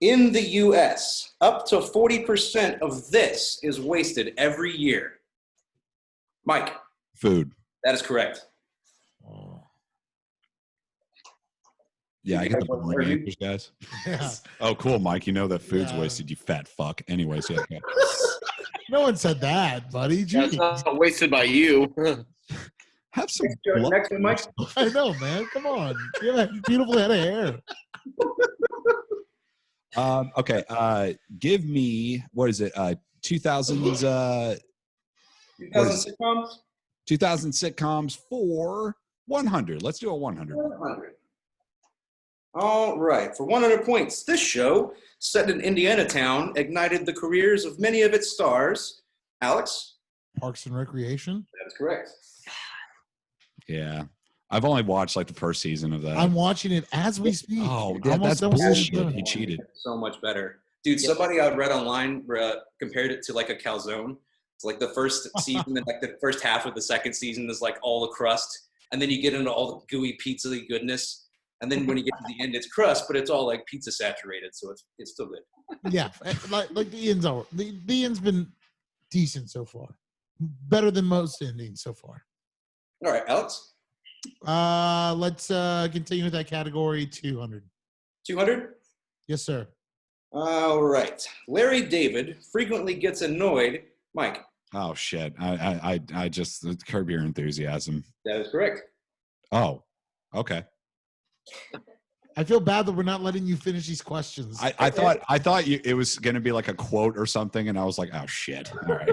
B: In the U.S., up to 40% of this is wasted every year. Mike.
A: Food.
B: That is correct.
D: Oh.
A: Yeah, I get the boring answers, guys.
D: Yeah.
A: Oh, cool, Mike. You know that food's wasted, you fat fuck. Anyways, yeah.
D: No one said that, buddy.
C: That's not wasted by you.
A: Have some.
B: Next one, Mike.
D: I know, man. Come on. You have a beautiful head of hair.
A: Okay. Give me, what is it? 2000s.
B: 2000 sitcoms.
A: 2000 sitcoms for 100. Let's do a 100.
B: 100. All right. For 100 points, this show, set in Indiana town, ignited the careers of many of its stars. Alex?
D: Parks and Recreation.
B: That's correct.
A: Yeah. I've only watched like the first season of that.
D: I'm watching it as we speak.
A: Oh, yeah, that's bullshit. He cheated.
B: So much better. Dude, somebody I read online compared it to like a calzone. It's like the first season and like the first half of the second season is like all the crust. And then you get into all the gooey pizza-y goodness. And then when you get to the end, it's crust, but it's all like pizza saturated. So it's still good.
D: Yeah. Like the end's over. The end's been decent so far. Better than most endings so far.
B: All right, Alex?
D: Let's continue with that category. 200.
B: 200?
D: Yes, sir.
B: All right. Larry David frequently gets annoyed. Mike?
A: Oh, shit. I just curb your enthusiasm.
B: That is correct.
A: Oh, okay.
D: I feel bad that we're not letting you finish these questions.
A: I thought it was going to be like a quote or something, and I was like, oh, shit. All right.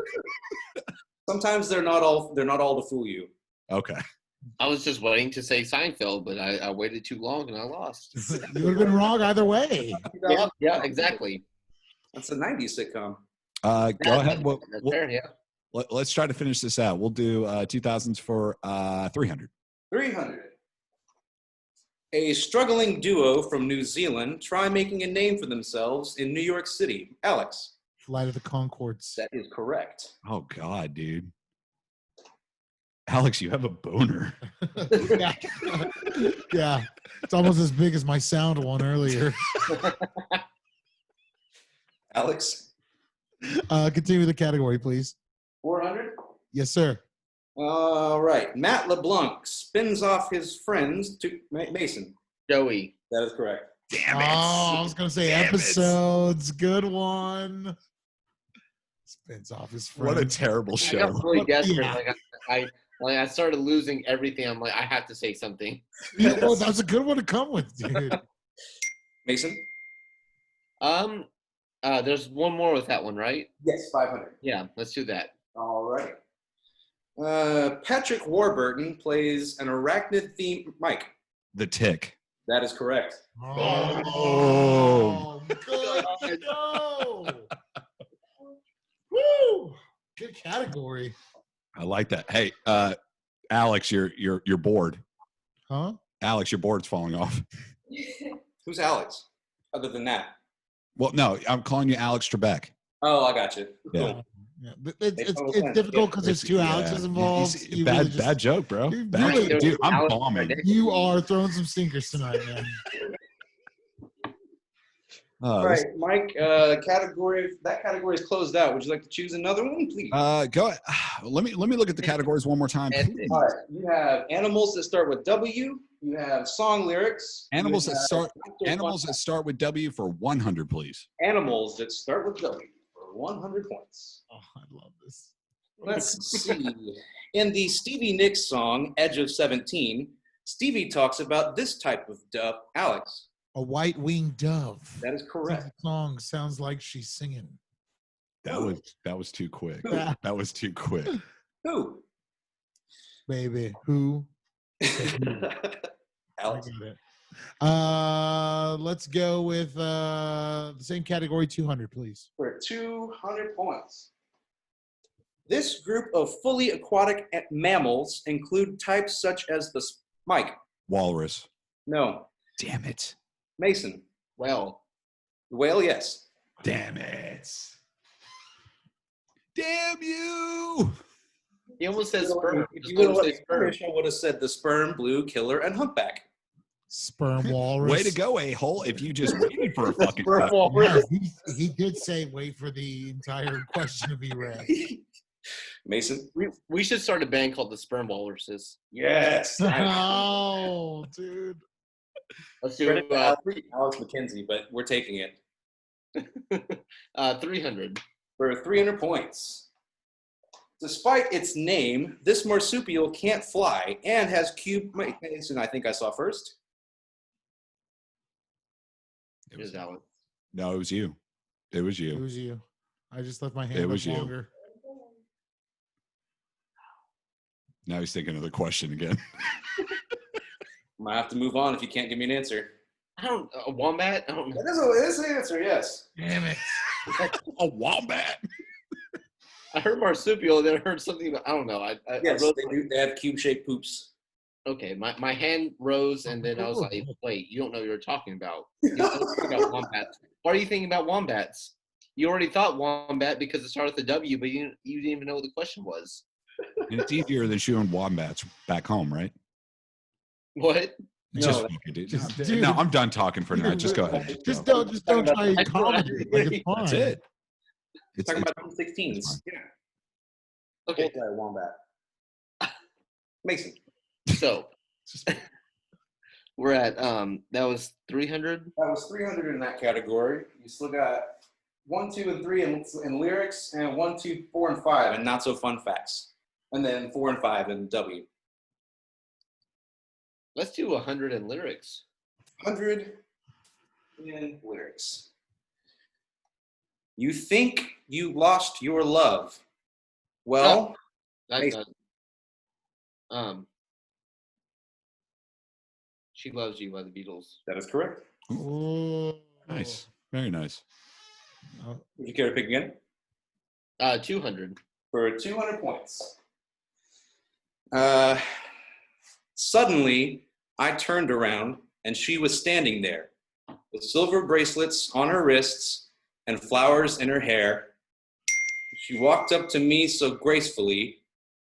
B: Sometimes they're not all to fool you.
A: Okay.
C: I was just waiting to say Seinfeld, but I waited too long and I lost.
D: You would have been wrong either way.
C: Yeah, exactly.
B: That's a 90s sitcom.
A: Go ahead.
C: That's fair, yeah.
A: Let's try to finish this out. We'll do 2000s for 300.
B: 300. A struggling duo from New Zealand try making a name for themselves in New York City. Alex?
D: Flight of the Conchords.
B: That is correct.
A: Oh, God, dude. Alex, you have a boner.
D: Yeah. Yeah. It's almost as big as my sound one earlier.
B: Alex?
D: Continue the category, please.
B: 400?
D: Yes, sir.
B: All right. Matt LeBlanc spins off his friends to Mason.
C: Joey.
B: That is correct.
A: Damn it.
D: Oh, I was going to say
A: Damn
D: episodes. Good one. Spins off his friends.
A: What a terrible
C: I
A: show.
C: got really desperate.
D: Yeah.
C: I started losing everything. I'm like, I have to say something.
D: Well, that's a good one to come with, dude.
B: Mason?
C: There's one more with that one, right?
B: Yes, 500.
C: Yeah, let's do that.
B: All right. Patrick Warburton plays an arachnid theme. Mike?
A: The Tick.
B: That is correct.
D: Oh, good go. Woo! Good category.
A: I like that. Hey, Alex, you're bored.
D: Huh?
A: Alex, your board's falling off.
B: Who's Alex? Other than that.
A: Well, no, I'm calling you Alex Trebek.
B: Oh, I got you.
A: Yeah.
B: Cool.
D: Yeah, but it's difficult because there's two Alexes involved. You
A: Bad,
D: really
A: bad joke, bro. Bad
D: really-
A: joke. Dude, I'm
C: Alex
A: bombing.
D: You are throwing some stinkers tonight, man.
B: All right, Mike. That category is closed out. Would you like to choose another one, please?
A: Go. Let me look at the categories one more time. Please.
B: All right. You have animals that start with W. You have song lyrics.
A: Animals
B: You
A: that
B: have
A: start
B: actor
A: animals
B: fun-
A: that start with W for 100, please.
B: Animals that start with W for 100 points.
D: Oh, I love this.
B: Let's see. In the Stevie Nicks song "Edge of 17," Stevie talks about this type of dove. Alex.
D: A white-winged dove.
B: That is correct.
D: The song sounds like she's singing.
A: That was too quick.
D: Yeah.
A: That was too quick.
B: Who?
D: Baby, who?
B: Alex.
D: Let's go with the same category, 200, please.
B: For 200 points. This group of fully aquatic mammals include types such as the Mike.
A: Walrus.
B: No.
A: Damn it.
B: Mason.
C: Well,
B: The whale, yes.
A: Damn it. Damn you.
C: he almost says sperm.
B: If you would have let me finish, I would have said the sperm, blue, killer, and humpback.
D: Sperm walrus.
A: Way to go, a-hole, if you just waited for a fucking
B: Sperm
A: question.
D: Yeah, he did say wait for the entire question to be read.
B: Mason.
C: We should start a band called the Sperm Walruses.
B: Yes.
D: Oh, dude.
C: Let's do
B: Credit to Alex Mackenzie, but we're taking it
C: 300.
B: for 300 points. Despite its name, this marsupial can't fly and has and I think I saw first.
A: It was
C: Here's Alan.
A: No, it was you. It was
D: It
A: you.
D: was you. I just left my hand
A: It
D: up
A: was you.
D: longer.
A: Now he's thinking of the question again.
B: Might have to move on if you can't give me an answer.
C: I don't a wombat. I don't know.
B: It is an answer, yes.
D: Damn it.
A: A wombat.
C: I heard marsupial, then I heard something about I don't know.
B: Yes,
C: I wrote,
B: they have cube-shaped poops.
C: okay, my hand rose and then I was like, wait, you don't know what you're talking about. You don't know about wombats. Why are you thinking about wombats? You already thought wombat because it started with a W, but you didn't even know what the question was.
A: And it's easier than shooting wombats back home, right?
C: What?
A: Just
B: No.
A: fucking dude.
D: Dude.
A: No, I'm done talking for now. Just go ahead.
D: Just
A: go.
D: don't try
C: I
D: comedy. Like, it's fine.
A: That's it. It's,
B: Talking
A: it's,
B: about 16s. Yeah.
C: Okay,
B: Bullseye wombat. Mason.
C: so
A: it's just,
C: we're at that was 300.
B: That was 300 in that category. You still got 1, 2, and 3 in lyrics, and 1, 2, 4, and 5 and not so fun facts. And then 4 and 5 in W.
C: Let's do 100 in lyrics.
B: 100 in lyrics. You think you lost your love. Well,
C: That, She Loves You by the Beatles.
B: that is correct.
D: Oh.
A: nice. Very nice.
B: Would you care to pick again?
C: 200.
B: For 200 points. Suddenly, I turned around and she was standing there with silver bracelets on her wrists and flowers in her hair. She walked up to me so gracefully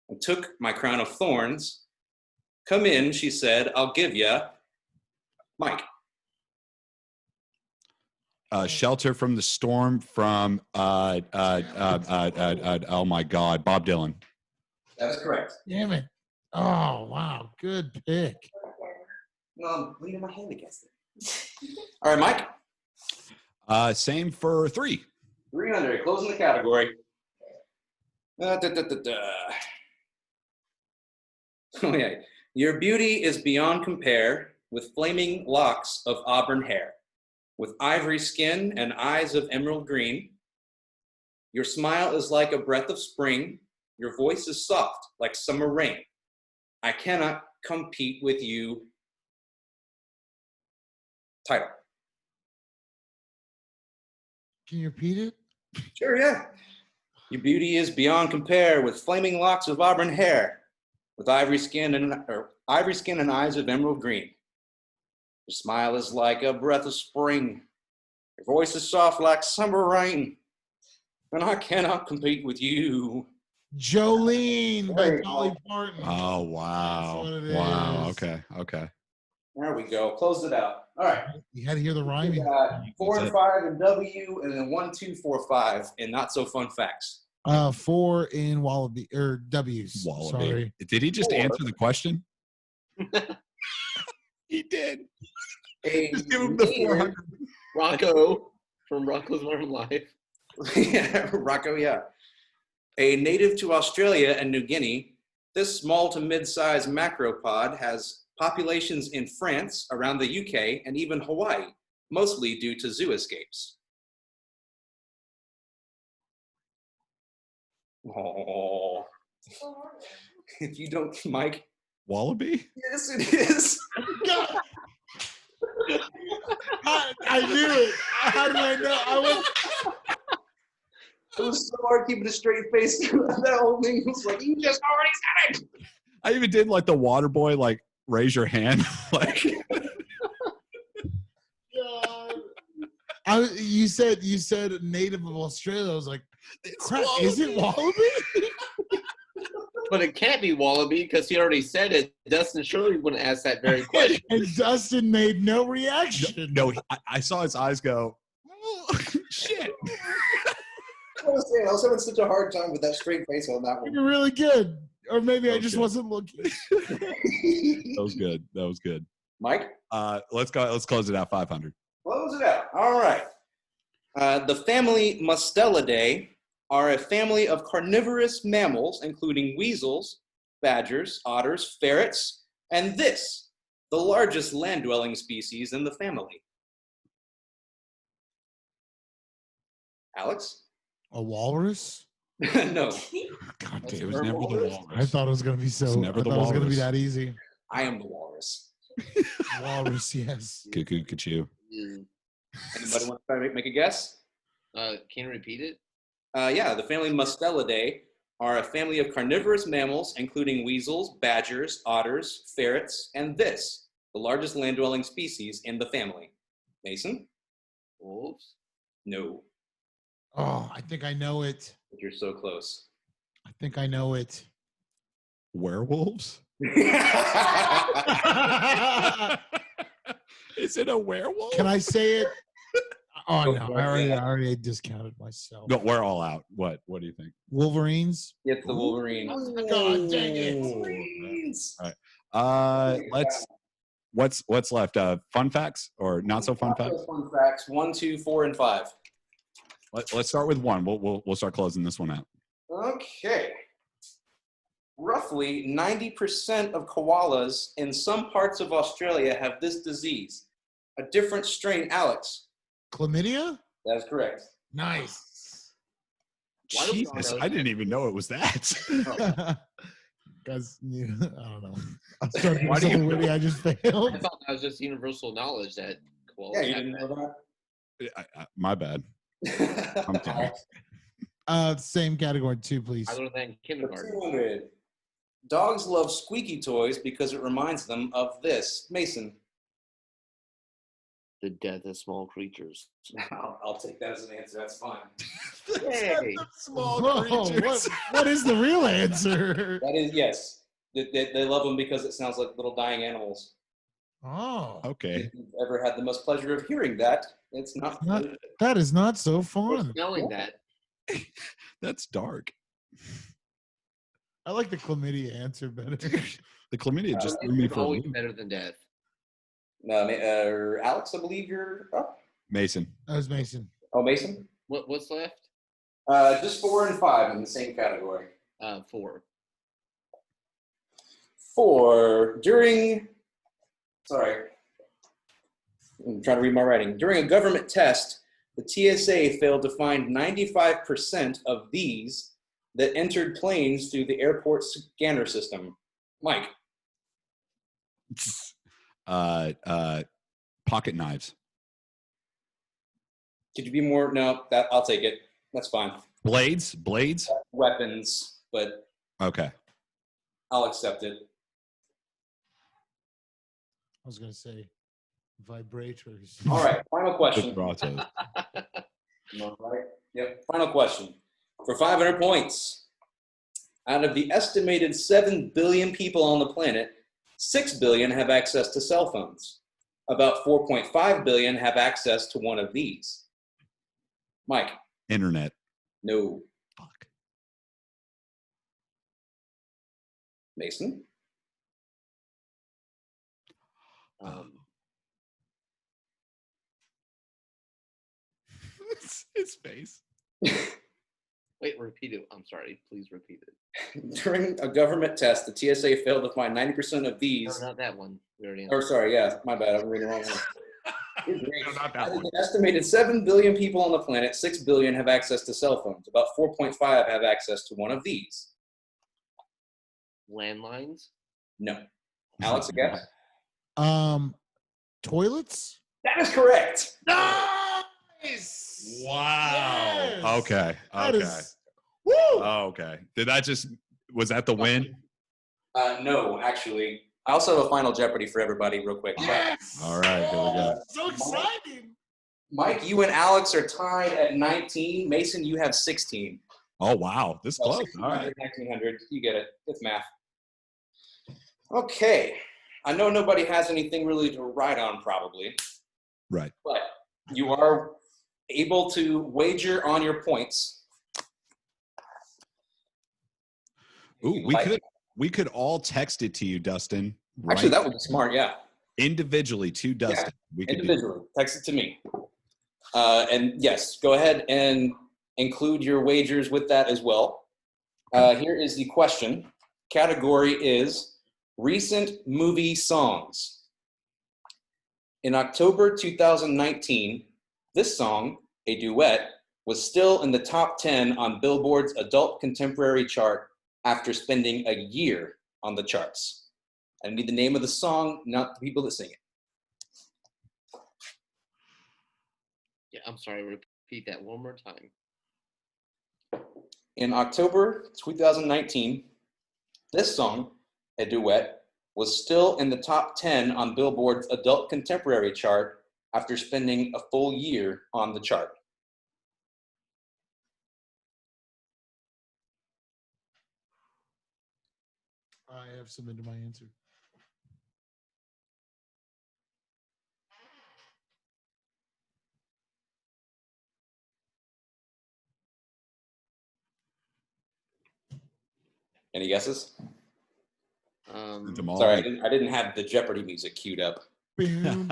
B: and took my crown of thorns. Come in, she said, I'll give ya. Mike.
A: Shelter from the Storm from oh my God, Bob Dylan.
B: That is correct.
D: Damn it. Oh, wow. Good pick.
B: Well, I'm leaning my hand against it. All right, Mike.
A: Same for 3.
B: 300, closing the category. Oh, yeah. Your beauty is beyond compare, with flaming locks of auburn hair, with ivory skin and eyes of emerald green. Your smile is like a breath of spring. Your voice is soft like summer rain. I cannot compete with you. Title.
D: Can you repeat it?
B: Sure, yeah. Your beauty is beyond compare, with flaming locks of auburn hair, with ivory skin and eyes of emerald green. Your smile is like a breath of spring. Your voice is soft like summer rain, and I cannot compete with you.
D: Jolene by
B: Very
D: Dolly
B: well.
D: Parton.
A: Oh wow.
D: That's what it
A: Wow.
D: is.
A: Okay.
B: There we go. Closed it out. All right.
D: You had to hear the
B: We
D: rhyming.
B: got 4
A: That's
B: and 5 in W, and then 1, 2, 4, 5 in not so fun facts.
D: 4 in Wallaby or W's.
A: Wallaby.
D: Sorry.
A: Did he just
B: 4.
A: answer the question? He did.
B: A
A: Just give him the
B: native-
A: 400.
C: Rocco from Rocco's Modern Life.
B: Yeah, Rocco, yeah. A native to Australia and New Guinea, this small to mid-sized macropod has populations in France, around the UK, and even Hawaii, mostly due to zoo escapes. Oh. If you don't, Mike.
A: Wallaby?
B: Yes, it is.
D: God. I knew it. How did I know?
B: It was so hard keeping a straight face. That whole thing was like, you just already said it.
A: I even did like the water boy, like raise your hand. Like
D: You said native of Australia. I was like, crap, is it Wallaby?
C: But it can't be Wallaby because he already said it. Dustin surely wouldn't ask that very question.
D: And Dustin made no reaction.
A: no, I saw his eyes go, oh, shit.
B: I was saying, I was having such a hard time with that straight face on that one.
D: You're really good. Or maybe I
A: Okay.
D: just wasn't looking.
A: That was good. That was good.
B: Mike?
A: Let's go. Let's close it out. 500.
B: Close it out. All right. The family Mustelidae are a family of carnivorous mammals, including weasels, badgers, otters, ferrets, and this, the largest land-dwelling species in the family. Alex?
D: A walrus?
B: No,
D: God
A: It
D: damn
A: was
D: it.
A: never the walrus.
D: I thought it was gonna be
A: It's
D: so.
A: never
D: I
A: the
D: thought it was gonna be
A: walrus.
D: that easy.
B: I am the walrus.
D: Walrus, yes.
A: Cuckoo, cuckoo.
B: Anybody want to try to make a guess?
C: Can you repeat it?
B: Yeah, the family Mustelidae are a family of carnivorous mammals, including weasels, badgers, otters, ferrets, and this, the largest land-dwelling species in the family. Mason?
C: Wolves?
B: No,
D: Oh, I think I know it.
B: but you're so close.
D: I think I know it.
A: Werewolves? Is it a werewolf?
D: Can I say it? Oh
B: Go
D: no,
B: for it,
D: I
B: yeah.
D: already discounted myself.
A: No, we're all out. What do you think?
D: Wolverines.
B: It's the Wolverine.
D: God dang it.
B: Wolverines.
A: All right. What's left? Fun facts or not so fun facts?
B: Fun facts. 1, 2, 4, and 5.
A: Let's start with one. We'll start closing this one out.
B: Okay. Roughly 90% of koalas in some parts of Australia have this disease. A different strain, Alex.
D: Chlamydia?
B: That is correct.
D: Nice.
C: Why do we all
A: Jesus,
C: know
A: I
C: that?
A: didn't even know it was that.
D: Guys, I don't know. I was trying to
A: Why
D: do
A: do you
D: something witty. I just
C: I
D: failed.
C: thought that was just universal knowledge that koalas
B: Yeah, you
C: have
B: didn't
C: that.
B: know
A: My bad.
B: that?
A: I'm sorry.
D: Same category too, please.
C: I learned that in
B: For
C: kindergarten.
B: 200. Dogs love squeaky toys because it reminds them of this. Mason.
C: The death of small creatures.
B: I'll take that as an answer. That's fine.
C: Yay.
A: Small
D: Whoa,
A: creatures.
D: what is the real answer?
B: That is, yes. They love them because it sounds like little dying animals.
D: Oh,
A: Okay.
B: If you've ever had the most pleasure of hearing that, it's not.
D: that is not so
C: Or
D: fun.
C: smelling that.
A: That's dark.
D: I like the chlamydia answer better.
A: The chlamydia just threw me
C: It's
A: for a
C: always
A: loop.
C: better than death.
B: Alex, I believe you're up.
A: Mason.
D: That was Mason.
B: Oh, Mason?
C: What's left?
B: Just 4 and 5 in the same category.
C: 4.
B: 4, sorry, I'm trying to read my writing. During a government test, the TSA failed to find 95% of these that entered planes through the airport scanner system. Mike.
A: Pocket knives.
B: Could you be more? No, I'll take it. That's fine.
A: Blades.
B: Weapons, but
A: Okay.
B: I'll accept it.
D: I was gonna say vibrators.
B: All right, final question.
A: Vibratos.
B: All right. Yep. Final question for 500 points. Out of the estimated 7 billion people on the planet, 6 billion have access to cell phones. About 4.5 billion have access to one of these. Mike.
A: Internet.
B: No.
A: Fuck.
B: Mason.
A: His face.
C: Wait, repeat it. I'm sorry. Please repeat it.
B: During a government test, the TSA failed to find 90% of these.
C: No, not that one. We already
B: Or sorry, yeah, my bad. I'm reading the wrong one.
A: No, not that
B: Out of
A: one.
B: an estimated 7 billion people on the planet, 6 billion have access to cell phones. About 4.5 have access to one of these.
C: Landlines.
B: No. Alex, a guess?
D: Toilets?
B: That is correct.
D: Nice.
A: Wow.
D: Yes.
A: Okay.
D: That
A: Okay.
D: is- Woo!
A: Oh, okay. Was that the win?
B: No, actually. I also have a Final Jeopardy for everybody real quick.
D: Yes.
A: All right, here we go.
D: So exciting.
B: Mike, you and Alex are tied at 19. Mason, you have 16.
A: Oh, wow. This is close.
B: 1600,
A: All right.
B: 1900. You get it. It's math. Okay. I know nobody has anything really to write on probably,
A: Right.
B: but you are able to wager on your points.
A: Ooh, we could all text it to you, Dustin. Right?
B: Actually, that would be smart, yeah.
A: Individually to Dustin. We could do
B: Individually. Text it to me. And yes, go ahead and include your wagers with that as well. Here is the question. Category is recent movie songs. In October 2019, this song, a duet, was still in the top 10 on Billboard's Adult Contemporary chart after spending a year on the charts. I need the name of the song, not the people that sing it.
C: Yeah, I'm sorry. Repeat that one more time.
B: In October 2019, this song, a duet, was still in the top 10 on Billboard's Adult Contemporary chart after spending a full year on the chart.
D: I have submitted my answer.
B: Any guesses?
C: Sorry,
B: I didn't have the Jeopardy music queued up.
C: you said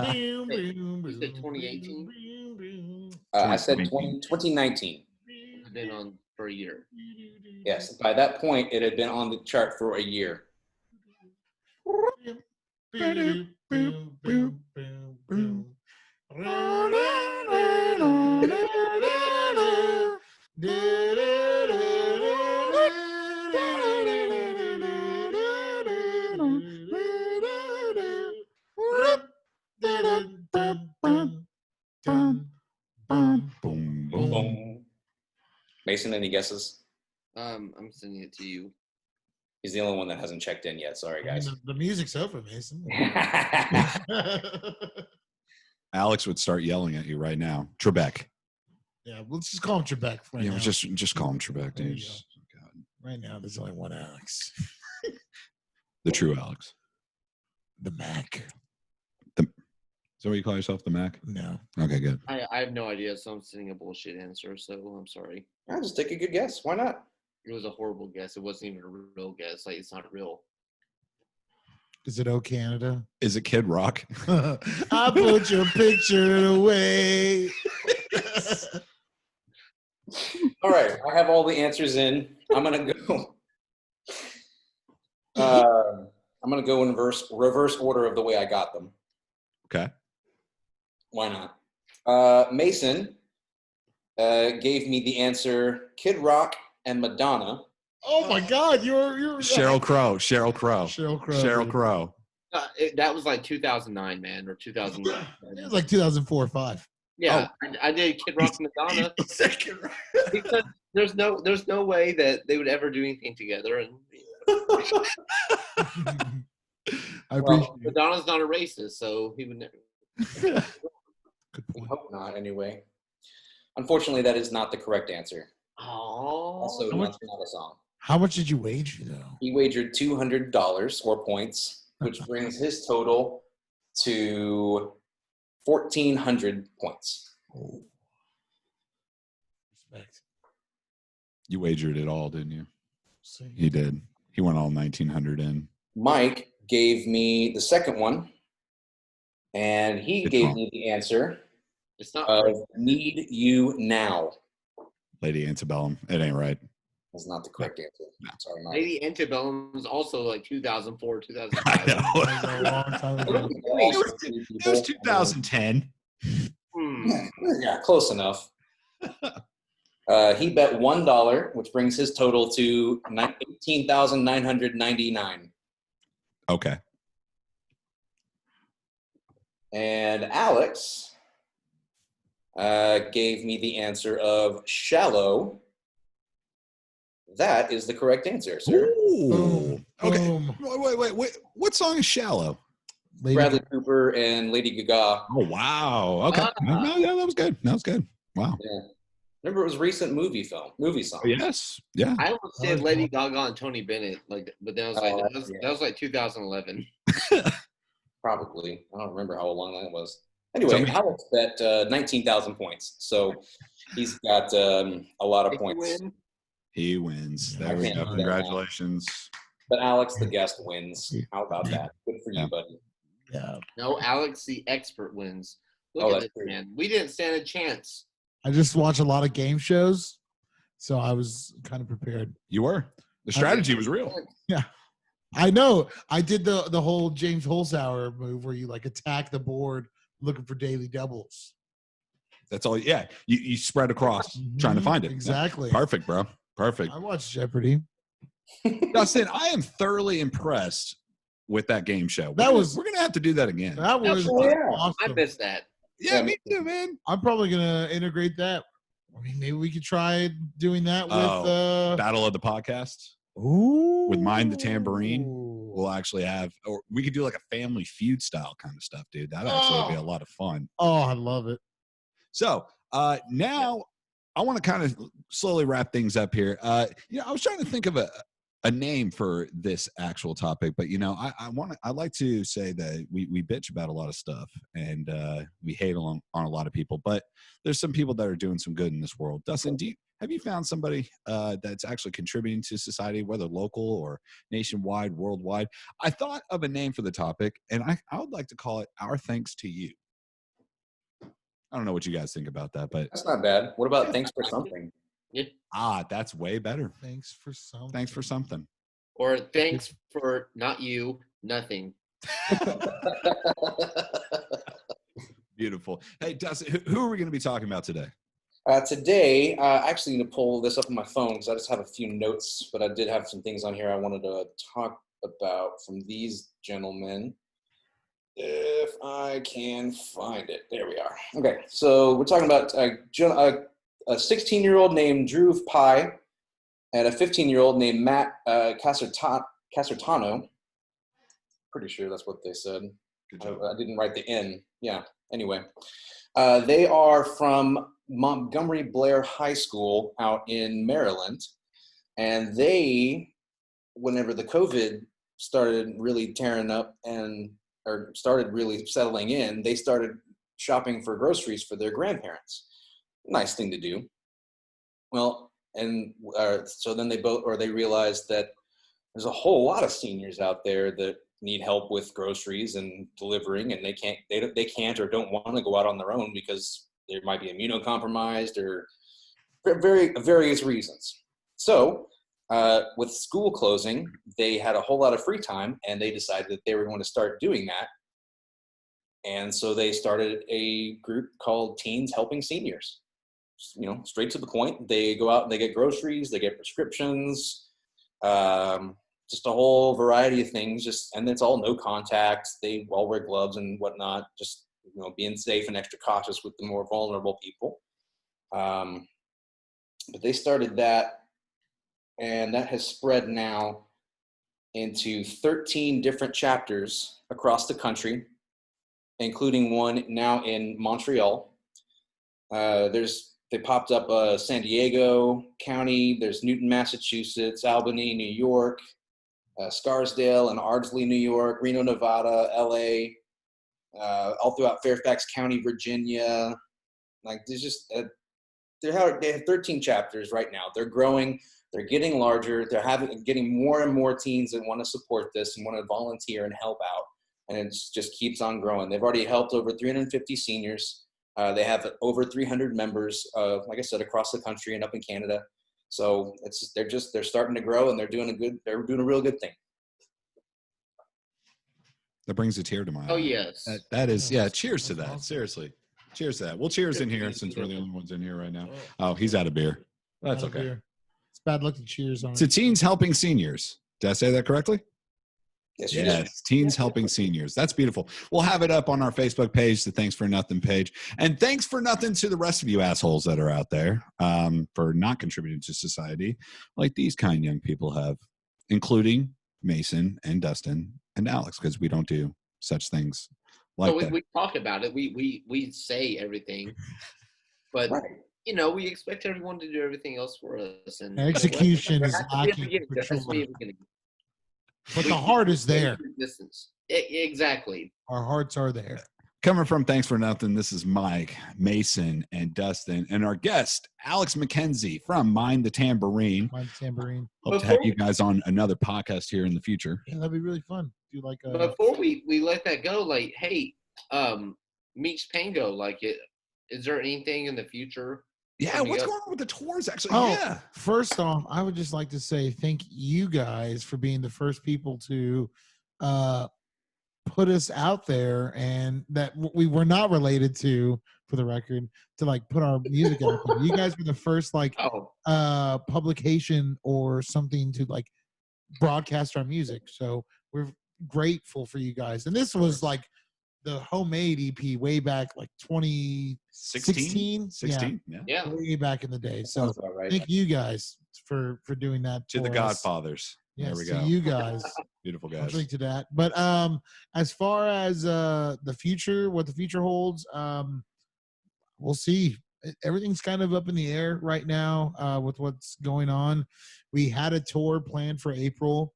C: 2018?
B: I said 2019.
C: It's been on for a year.
B: Yes, by that point, it had been on the chart for a year. Boom. Mason, any guesses?
C: I'm sending it to you.
B: He's the only one that hasn't checked in yet. Sorry, guys.
D: The music's over, Mason.
A: Alex would start yelling at you right now. Trebek.
D: Yeah, let's just call him Trebek. Right now.
A: Just call him Trebek,
D: There you
A: dude.
D: go. Right now, there's only one Alex.
A: The true Alex.
D: The Mac.
A: Is that what you call yourself, the Mac?
D: No.
A: Okay, good.
C: I have no idea, so I'm sending a bullshit answer. So I'm sorry.
B: I'll just take a good guess. Why not?
C: It was a horrible guess. It wasn't even a real guess. Like, it's not real.
D: Is it O Canada?
A: Is it Kid Rock?
D: I put your picture away.
B: All right, I have all the answers in. I'm gonna go. I'm gonna go in reverse order of the way I got them.
A: Okay.
B: Why not? Mason gave me the answer: Kid Rock and Madonna.
D: Oh my God, you're
A: Sheryl Crow.
C: That was like 2009, man, or 2009.
D: It was like 2004 or 5.
C: Yeah, I did Kid Rock and Madonna because there's no way that they would ever do anything together. And
D: I appreciate it.
C: Madonna's not a racist, so he would never.
D: Good
B: I
D: point.
B: hope not. Anyway, unfortunately, that is not the correct answer.
C: Oh,
B: Also, not a song.
D: How much did you wager, though?
B: He wagered $200 or points, which brings his total to 1,400 points.
D: Oh. Respect.
A: You wagered it all, didn't you?
D: See.
A: He did. He went all 1,900 in.
B: Mike gave me the second one, and he
A: Good
B: gave
A: call.
B: me the answer
C: it's not.
B: of Need You Now.
A: Lady Antebellum. It ain't right.
B: That's not the correct answer.
A: No.
B: Sorry, Mike.
C: Lady Antebellum was also like 2004, 2005.
A: I know.
D: That was a long time ago.
A: It was 2010.
B: Yeah, close enough. He bet $1, which brings his total to 18,999.
A: Okay.
B: And Alex gave me the answer of Shallow. That is the correct answer, sir.
A: Ooh.
D: Boom.
A: Okay.
D: Boom.
A: Wait. What song is Shallow?
D: Lady
B: Bradley Cooper and Lady Gaga.
A: Oh, wow. Okay. Yeah, that was good. Wow.
B: Yeah. Remember, it was recent movie songs.
A: Yes. Yeah.
C: I almost said Lady Gaga and Tony Bennett, but then I was like, that was like 2011.
B: Probably. I don't remember how long that was. Anyway, Alex bet 19,000 points. So he's got a lot of points.
A: He wins. There we
B: can't
A: go.
B: do that
A: Congratulations.
B: But Alex, the guest, wins. How about that? Good for you, buddy.
D: Yeah.
C: No, Alex, the expert, wins. Look at
B: that's
C: this,
B: true.
C: man. We didn't stand a chance.
D: I just watch a lot of game shows, So I was kind of prepared.
A: You were. The strategy was real.
D: Yeah. I know. I did the whole James Holzhauer move where you like attack the board looking for daily doubles.
A: That's all. Yeah. You spread across trying to find it.
D: Exactly.
A: Yeah. Perfect, bro. Perfect.
D: I watched Jeopardy.
A: Dustin, I am thoroughly impressed with that game show. We're going to have to do that again.
D: That was awesome.
C: I missed that.
A: Yeah, me too, man.
D: I'm probably going to integrate that. I mean, maybe we could try doing that with
A: Battle of the Podcast.
D: Ooh.
A: With Mind the Tambourine. We'll actually have, or we could do like a Family Feud style kind of stuff, dude. That'd actually be a lot of fun.
D: Oh, I love it.
A: So now I want to kind of slowly wrap things up here. I was trying to think of a name for this actual topic, but I like to say that we bitch about a lot of stuff and we hate on a lot of people, but there's some people that are doing some good in this world. Dustin, have you found somebody that's actually contributing to society, whether local or nationwide, worldwide? I thought of a name for the topic, and I would like to call it Our Thanks to You. I don't know what you guys think about that, but
B: that's not bad. What about Thanks for Something?
A: Yeah. That's way better.
D: Thanks for something.
A: Thanks for something.
C: Or thanks for not you, nothing.
A: Beautiful. Hey, Dustin, who are we going to be talking about today?
B: Today, I actually need to pull this up on my phone because I just have a few notes, but I did have some things on here I wanted to talk about from these gentlemen. If I can find it. There we are. Okay, so we're talking about a 16-year-old named Drew Pye and a 15-year-old named Matt Casertano. Pretty sure that's what they said. I didn't write the N. Yeah, anyway. They are from Montgomery Blair High School out in Maryland. And whenever the COVID started really tearing up or started really settling in, they started shopping for groceries for their grandparents. Nice thing to do. Well, and so then they realized that there's a whole lot of seniors out there that need help with groceries and delivering, and they can't or don't want to go out on their own because they might be immunocompromised or various reasons. So with school closing, they had a whole lot of free time, and they decided that they were going to start doing that. And so they started a group called Teens Helping Seniors. Straight to the point. They go out and they get groceries, they get prescriptions, just a whole variety of things. And it's all no contact. They all wear gloves and whatnot. Just being safe and extra cautious with the more vulnerable people. But they started that. And that has spread now into 13 different chapters across the country, including one now in Montreal. They popped up San Diego County. There's Newton, Massachusetts, Albany, New York, Scarsdale and Ardsley, New York, Reno, Nevada, LA, all throughout Fairfax County, Virginia. Like they have 13 chapters right now. They're growing. They're getting larger. They're getting more and more teens that want to support this and want to volunteer and help out. And it just keeps on growing. They've already helped over 350 seniors. They have over 300 members, like I said, across the country and up in Canada. So they're starting to grow, and they're doing a real good thing.
A: That brings a tear to my eye.
C: Oh yes.
A: That is, yeah. Cheers to that. Awesome. Seriously. Cheers to that. We'll cheers in here since we're the only ones in here right now. Oh, he's out of beer. That's okay. Beer.
D: It's bad luck to cheers on it.
A: To Teens Helping Seniors. Did I say that correctly?
B: Yes,
A: Teens Helping Seniors. That's beautiful. We'll have it up on our Facebook page, the Thanks for Nothing page. And thanks for nothing to the rest of you assholes that are out there for not contributing to society like these kind young people have, including Mason and Dustin and Alex, because we don't do such things like that.
C: We talk about it. We say everything. But,
B: right.
C: We expect everyone to do everything else for us. And
D: execution is lacking. But the heart is there.
C: Exactly.
D: Our hearts are there.
A: Coming from Thanks for Nothing, this is Mike, Mason, and Dustin, and our guest, Alex Mackenzie from Mind the Tambourine.
D: Mind the Tambourine.
A: Hope to have you guys on another podcast here in the future.
D: Yeah, that'd be really fun. Do like a...
C: Before we let that go, like, hey, Meech Pango, is there anything in the future
A: Yeah, what's going on with the tours? Actually,
D: First off, I would just like to say thank you guys for being the first people to put us out there, and that we were not related to, for the record, to like put our music out there. You guys were the first publication or something to like broadcast our music. So we're grateful for you guys. And this was like the homemade EP way back like 2016.
A: 16,
C: yeah,
D: way back in the day. So thank you guys for doing that.
A: To the Godfathers.
D: Yes,
A: there we go.
D: To you guys.
A: Beautiful guys.
D: I'll drink to that. But as far as the future, what the future holds, we'll see. Everything's kind of up in the air right now with what's going on. We had a tour planned for April.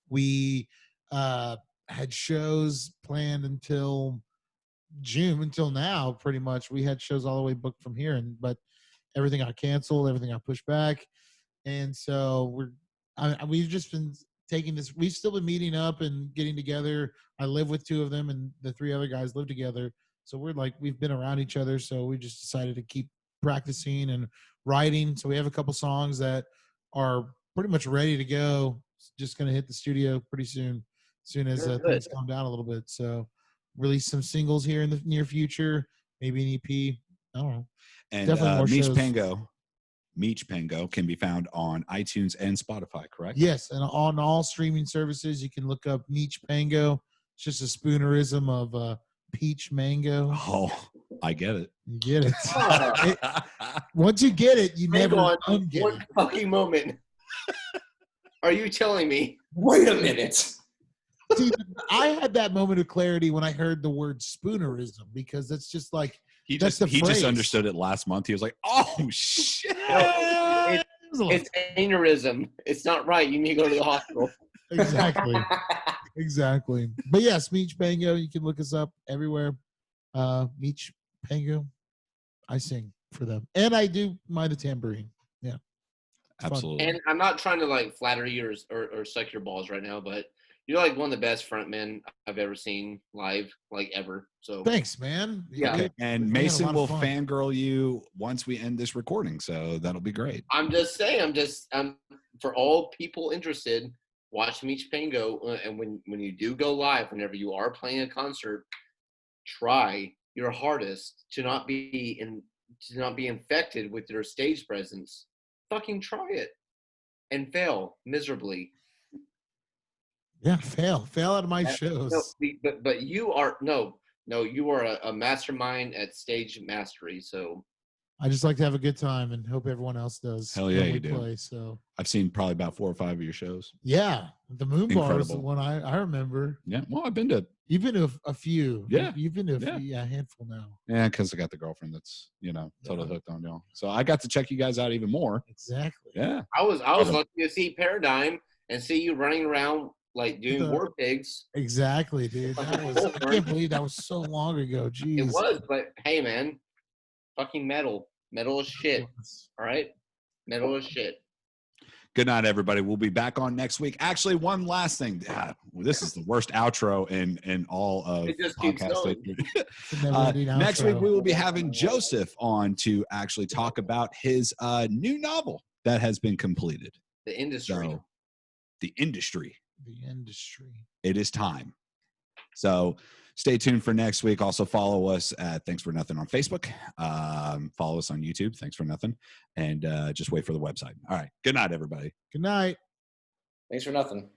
D: We had shows planned until June, until now, pretty much. We had shows all the way booked from here, but everything got canceled, everything got pushed back. And so we've just been taking this. We've still been meeting up and getting together. I live with two of them, and the three other guys live together. So we've been around each other. So we just decided to keep practicing and writing. So we have a couple songs that are pretty much ready to go. Just going to hit the studio pretty soon as things calm down a little bit. So release some singles here in the near future, maybe an EP. I don't know.
A: And
D: definitely more shows.
A: Meech Pango can be found on iTunes and Spotify, correct?
D: Yes, and on all streaming services, you can look up Meech Pango. It's just a spoonerism of peach mango.
A: Oh, I get it.
D: You get it. Once you get it, you never unget
C: one fucking moment. Are you telling me?
B: Wait a minute.
D: See, I had that moment of clarity when I heard the word spoonerism, because that's just like
A: he just understood it last month. He was like, "Oh shit!"
C: It's aneurysm. It's not right. You need to go to the hospital.
D: Exactly. But yes, Meech Pango. You can look us up everywhere. Meech Pango. I sing for them, and I do the tambourine. Yeah,
A: absolutely.
C: And I'm not trying to like flatter you or suck your balls right now, but you're like one of the best frontmen I've ever seen live, like ever. So
D: thanks, man.
C: Yeah.
A: Okay. And Mason will fangirl you once we end this recording, so that'll be great.
C: I'm just saying, for all people interested, watch Meech Pango, and when you do go live, whenever you are playing a concert, try your hardest to not be infected with your stage presence. Fucking try it and fail miserably.
D: Yeah, fail out of my shows.
C: No, but you are you are a mastermind at stage mastery. So
D: I just like to have a good time and hope everyone else does.
A: Hell yeah, you do.
D: Play, so
A: I've seen probably about 4 or 5 of your shows.
D: Yeah, the Moon Bar is the one I remember.
A: Yeah, well, you've
D: been to a few.
A: Yeah,
D: you've been to a handful now.
A: Yeah, because I got the girlfriend that's totally hooked on y'all. So I got to check you guys out even more.
D: Exactly.
A: Yeah,
C: I was lucky to see Paradigm and see you running around like doing war pigs.
D: Exactly, dude. I can't believe that was so long ago. Jeez.
C: It was, but hey, man, fucking metal is shit. All right, metal is shit.
A: Good night, everybody. We'll be back on next week. Actually, one last thing. This is the worst outro in all of podcast. Next week, we will be having Joseph on to actually talk about his new novel that has been completed.
C: The Industry.
A: So, the Industry.
D: The Industry.
A: It is time. So stay tuned for next week. Also follow us at Thanks for Nothing on Facebook. Follow us on YouTube. Thanks for Nothing. And just wait for the website. All right. Good night, everybody.
D: Good night.
B: Thanks for nothing.